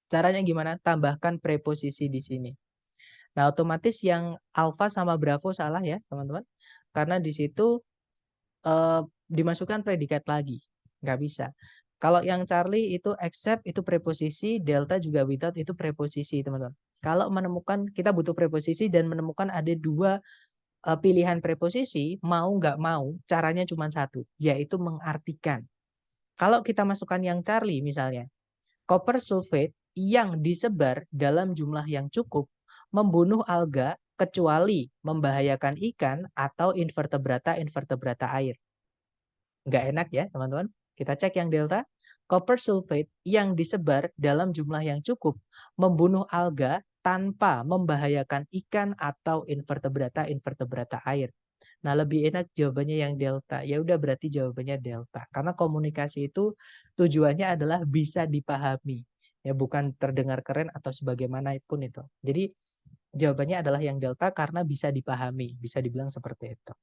Caranya gimana? Tambahkan preposisi di sini. Nah, otomatis yang alpha sama bravo salah ya, teman-teman. Karena di situ dimasukkan predikat lagi. Nggak bisa. Kalau yang Charlie itu except itu preposisi, delta juga without itu preposisi, teman-teman. Kalau menemukan, kita butuh preposisi dan menemukan ada dua pilihan preposisi, mau nggak mau, caranya cuma satu, yaitu mengartikan. Kalau kita masukkan yang Charlie misalnya, copper sulfate yang disebar dalam jumlah yang cukup membunuh alga kecuali membahayakan ikan atau invertebrata air. Nggak enak ya teman-teman. Kita cek yang delta. Copper sulfate yang disebar dalam jumlah yang cukup membunuh alga tanpa membahayakan ikan atau invertebrata air. Nah, lebih enak jawabannya yang delta. Ya udah berarti jawabannya delta. Karena komunikasi itu tujuannya adalah bisa dipahami. Ya bukan terdengar keren atau sebagaimanapun itu. Jadi jawabannya adalah yang delta karena bisa dipahami. Bisa dibilang seperti itu.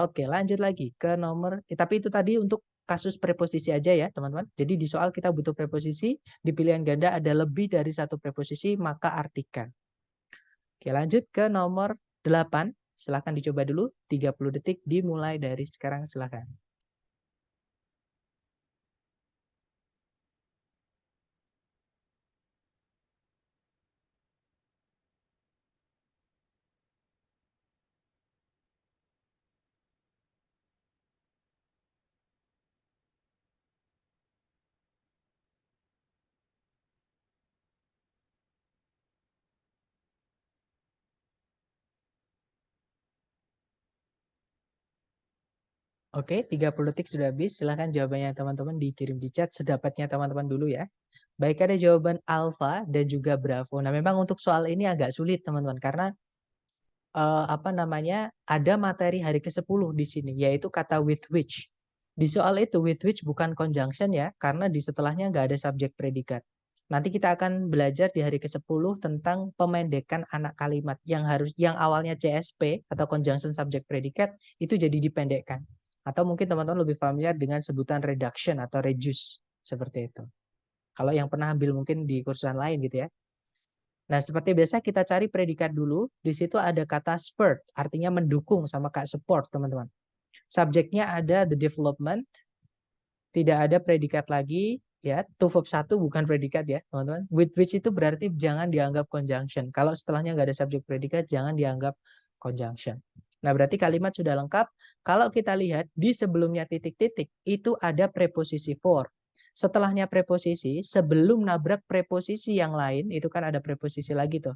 Oke, lanjut lagi ke nomor, tapi itu tadi untuk kasus preposisi aja ya, teman-teman. Jadi di soal kita butuh preposisi, di pilihan ganda ada lebih dari satu preposisi, maka artikan. Oke, lanjut ke nomor 8. Silahkan dicoba dulu, 30 detik dimulai dari sekarang, silahkan. Oke, 30 detik sudah habis. Silahkan jawabannya teman-teman dikirim di chat sedapatnya teman-teman dulu ya. Baik, ada jawaban alpha dan juga bravo. Nah, memang untuk soal ini agak sulit teman-teman karena ada materi hari ke-10 di sini, yaitu kata with which. Di soal itu with which bukan conjunction ya, karena di setelahnya nggak ada subjek predikat. Nanti kita akan belajar di hari ke-10 tentang pemendekan anak kalimat yang awalnya CSP atau conjunction subject predicate itu jadi dipendekkan. Atau mungkin teman-teman lebih familiar dengan sebutan reduction atau reduce seperti itu. Kalau yang pernah ambil mungkin di kursusan lain gitu ya. Nah, seperti biasa kita cari predikat dulu. Di situ ada kata spurt, artinya mendukung sama kayak support, teman-teman. Subjeknya ada the development, tidak ada predikat lagi, ya. To verb 1 bukan predikat ya, teman-teman. With which itu berarti jangan dianggap conjunction. Kalau setelahnya nggak ada subjek predikat, jangan dianggap conjunction. Nah, berarti kalimat sudah lengkap. Kalau kita lihat di sebelumnya titik-titik, itu ada preposisi for. Setelahnya preposisi, sebelum nabrak preposisi yang lain, itu kan ada preposisi lagi tuh.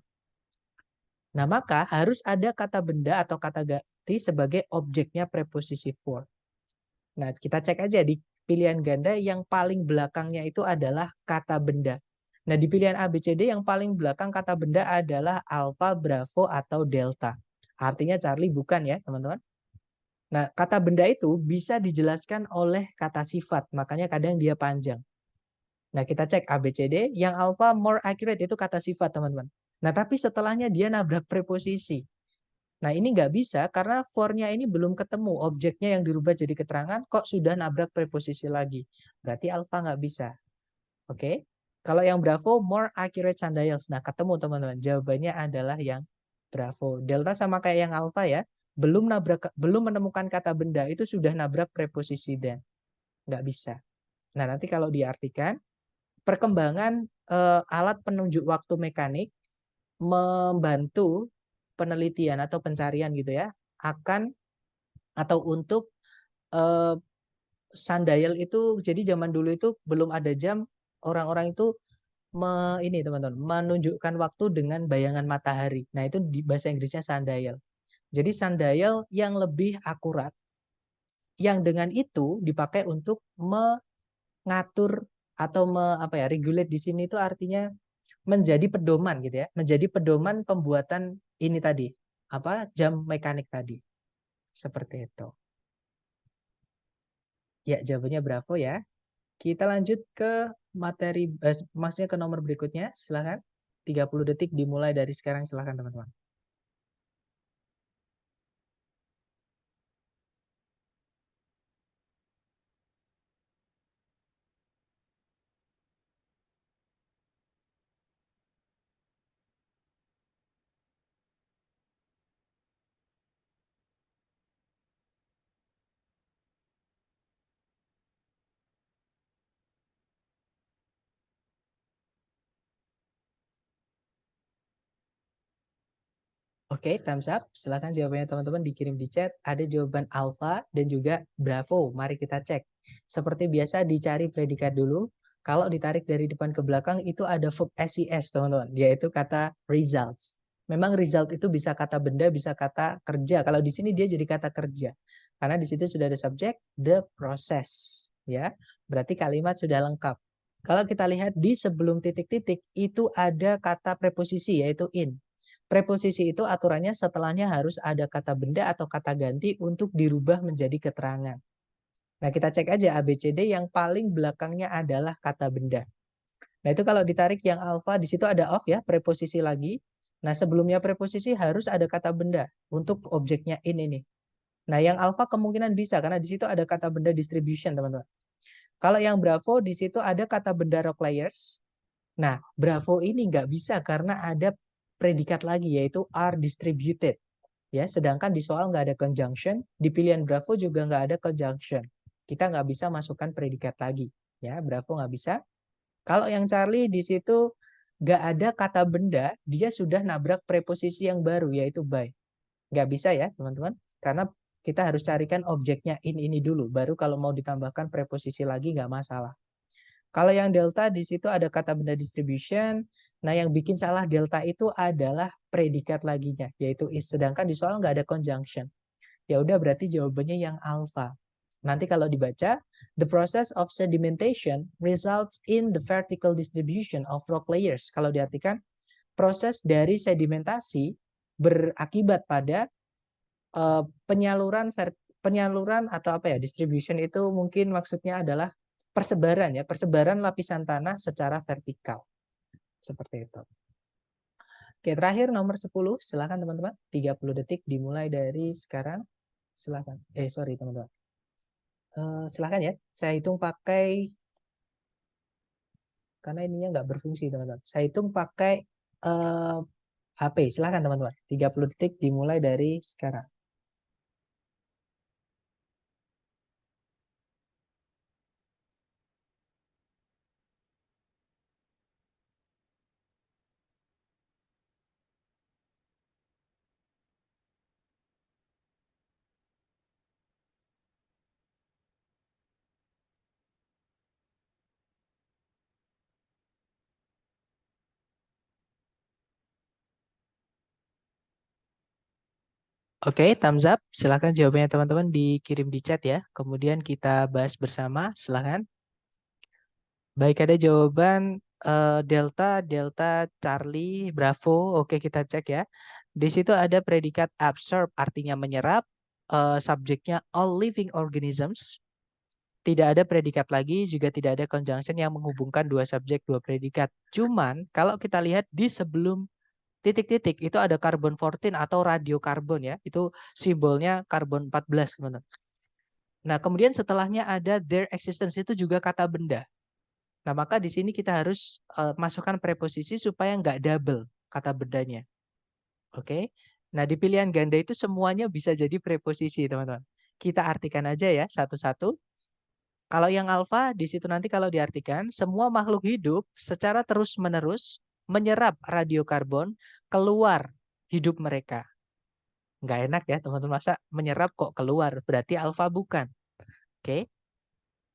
Nah, maka harus ada kata benda atau kata ganti sebagai objeknya preposisi for. Nah, kita cek aja di pilihan ganda yang paling belakangnya itu adalah kata benda. Nah, di pilihan A, B, C, D yang paling belakang kata benda adalah alfa, bravo, atau delta. Artinya Charlie bukan ya, teman-teman. Nah, kata benda itu bisa dijelaskan oleh kata sifat, makanya kadang dia panjang. Nah, kita cek A, B, C, D. Yang alpha more accurate itu kata sifat, teman-teman. Nah, tapi setelahnya dia nabrak preposisi. Nah, ini nggak bisa karena for-nya ini belum ketemu. Objeknya yang dirubah jadi keterangan kok sudah nabrak preposisi lagi. Berarti alpha nggak bisa. Oke? Kalau yang bravo, more accurate sundials. Nah, ketemu, teman-teman. Jawabannya adalah yang bravo. Delta sama kayak yang alpha ya. Belum menemukan kata benda, itu sudah nabrak preposisi dan. Nggak bisa. Nah, nanti kalau diartikan, perkembangan alat penunjuk waktu mekanik membantu penelitian atau pencarian gitu ya akan atau untuk sundial itu. Jadi zaman dulu itu belum ada jam, orang-orang itu ini teman-teman menunjukkan waktu dengan bayangan matahari. Nah, itu di bahasa Inggrisnya sundial. Jadi sundial yang lebih akurat yang dengan itu dipakai untuk mengatur atau regulate di sini itu artinya menjadi pedoman gitu ya, menjadi pedoman pembuatan ini tadi, jam mekanik tadi. Seperti itu. Ya, jawabannya bravo ya. Kita lanjut ke materi, maksudnya ke nomor berikutnya, silakan. 30 detik dimulai dari sekarang, silakan teman-teman. Oke, thumbs up. Silakan jawabannya teman-teman dikirim di chat. Ada jawaban alpha dan juga bravo. Mari kita cek. Seperti biasa dicari predikat dulu. Kalau ditarik dari depan ke belakang itu ada verb SES, teman-teman. Yaitu kata results. Memang result itu bisa kata benda, bisa kata kerja. Kalau di sini dia jadi kata kerja. Karena di situ sudah ada subjek, the process. Ya, berarti kalimat sudah lengkap. Kalau kita lihat di sebelum titik-titik itu ada kata preposisi yaitu in. Preposisi itu aturannya setelahnya harus ada kata benda atau kata ganti untuk dirubah menjadi keterangan. Nah, kita cek aja A, B, C, D yang paling belakangnya adalah kata benda. Nah, itu kalau ditarik yang alfa, di situ ada of ya, preposisi lagi. Nah, sebelumnya preposisi harus ada kata benda untuk objeknya in ini. Nah, yang alfa kemungkinan bisa karena di situ ada kata benda distribution, teman-teman. Kalau yang bravo, di situ ada kata benda rock layers. Nah, bravo ini nggak bisa karena ada predikat lagi yaitu are distributed. Ya, sedangkan di soal nggak ada conjunction, di pilihan bravo juga nggak ada conjunction. Kita nggak bisa masukkan predikat lagi. Ya, bravo nggak bisa. Kalau yang Charlie di situ nggak ada kata benda, dia sudah nabrak preposisi yang baru yaitu by. Nggak bisa ya, teman-teman. Karena kita harus carikan objeknya in ini dulu. Baru kalau mau ditambahkan preposisi lagi nggak masalah. Kalau yang delta di situ ada kata benda distribution. Nah, yang bikin salah delta itu adalah predikat laginya, yaitu is. Sedangkan di soal nggak ada conjunction. Ya udah berarti jawabannya yang alpha. Nanti kalau dibaca, the process of sedimentation results in the vertical distribution of rock layers. Kalau diartikan, proses dari sedimentasi berakibat pada penyaluran atau distribution itu mungkin maksudnya adalah persebaran lapisan tanah secara vertikal. Seperti itu. Oke, terakhir nomor 10, silakan teman-teman. 30 detik dimulai dari sekarang. Silakan. Sorry teman-teman. Silakan ya. Saya hitung pakai, karena ininya nggak berfungsi teman-teman. Saya hitung pakai HP. Silakan teman-teman. 30 detik dimulai dari sekarang. Oke, thumbs up. Silahkan jawabannya teman-teman dikirim di chat ya. Kemudian kita bahas bersama. Silahkan. Baik, ada jawaban Delta, Delta, Charlie, Bravo. Oke, kita cek ya. Di situ ada predikat absorb, artinya menyerap. Subjeknya all living organisms. Tidak ada predikat lagi, juga tidak ada conjunction yang menghubungkan dua subjek, dua predikat. Cuman, kalau kita lihat di sebelum titik-titik, itu ada carbon 14 atau radiokarbon ya. Itu simbolnya karbon 14, teman-teman. Nah, kemudian setelahnya ada their existence, itu juga kata benda. Nah, maka di sini kita harus masukkan preposisi supaya nggak double kata bendanya. Oke. Nah, di pilihan ganda itu semuanya bisa jadi preposisi, teman-teman. Kita artikan aja ya satu-satu. Kalau yang alfa, di situ nanti kalau diartikan, semua makhluk hidup secara terus-menerus menyerap radiokarbon keluar hidup mereka. Nggak enak ya, teman-teman. Masa menyerap kok keluar? Berarti alfa bukan. Oke.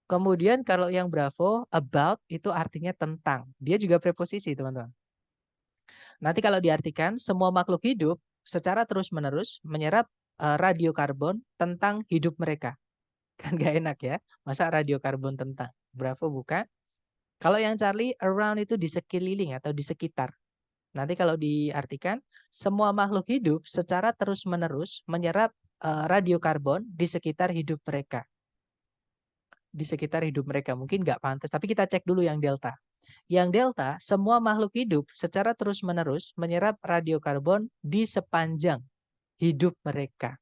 Kemudian kalau yang Bravo, about itu artinya tentang. Dia juga preposisi, teman-teman. Nanti kalau diartikan, semua makhluk hidup secara terus-menerus menyerap radiokarbon tentang hidup mereka. Kan gak enak ya. Masa radiokarbon tentang? Bravo bukan. Kalau yang Charlie, around itu di sekeliling atau di sekitar. Nanti kalau diartikan, semua makhluk hidup secara terus-menerus menyerap radiokarbon di sekitar hidup mereka. Di sekitar hidup mereka. Mungkin nggak pantas, tapi kita cek dulu yang delta. Yang delta, semua makhluk hidup secara terus-menerus menyerap radiokarbon di sepanjang hidup mereka.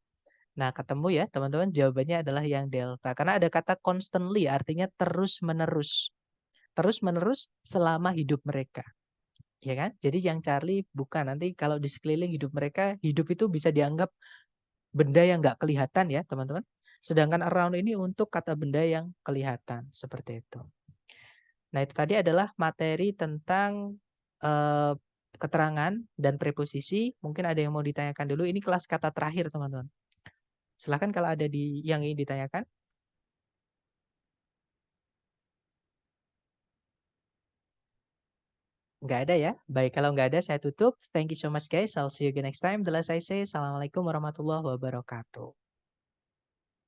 Nah, ketemu ya teman-teman, jawabannya adalah yang delta. Karena ada kata constantly, artinya terus-menerus. Terus-menerus selama hidup mereka. Ya kan? Jadi yang Charlie bukan. Nanti kalau di sekeliling hidup mereka, hidup itu bisa dianggap benda yang nggak kelihatan ya teman-teman. Sedangkan around ini untuk kata benda yang kelihatan. Seperti itu. Nah, itu tadi adalah materi tentang keterangan dan preposisi. Mungkin ada yang mau ditanyakan dulu. Ini kelas kata terakhir, teman-teman. Silahkan kalau ada yang ingin ditanyakan. Nggak ada ya? Baik, kalau nggak ada saya tutup. Thank you so much guys. I'll see you again next time. The last I say, Assalamualaikum warahmatullahi wabarakatuh.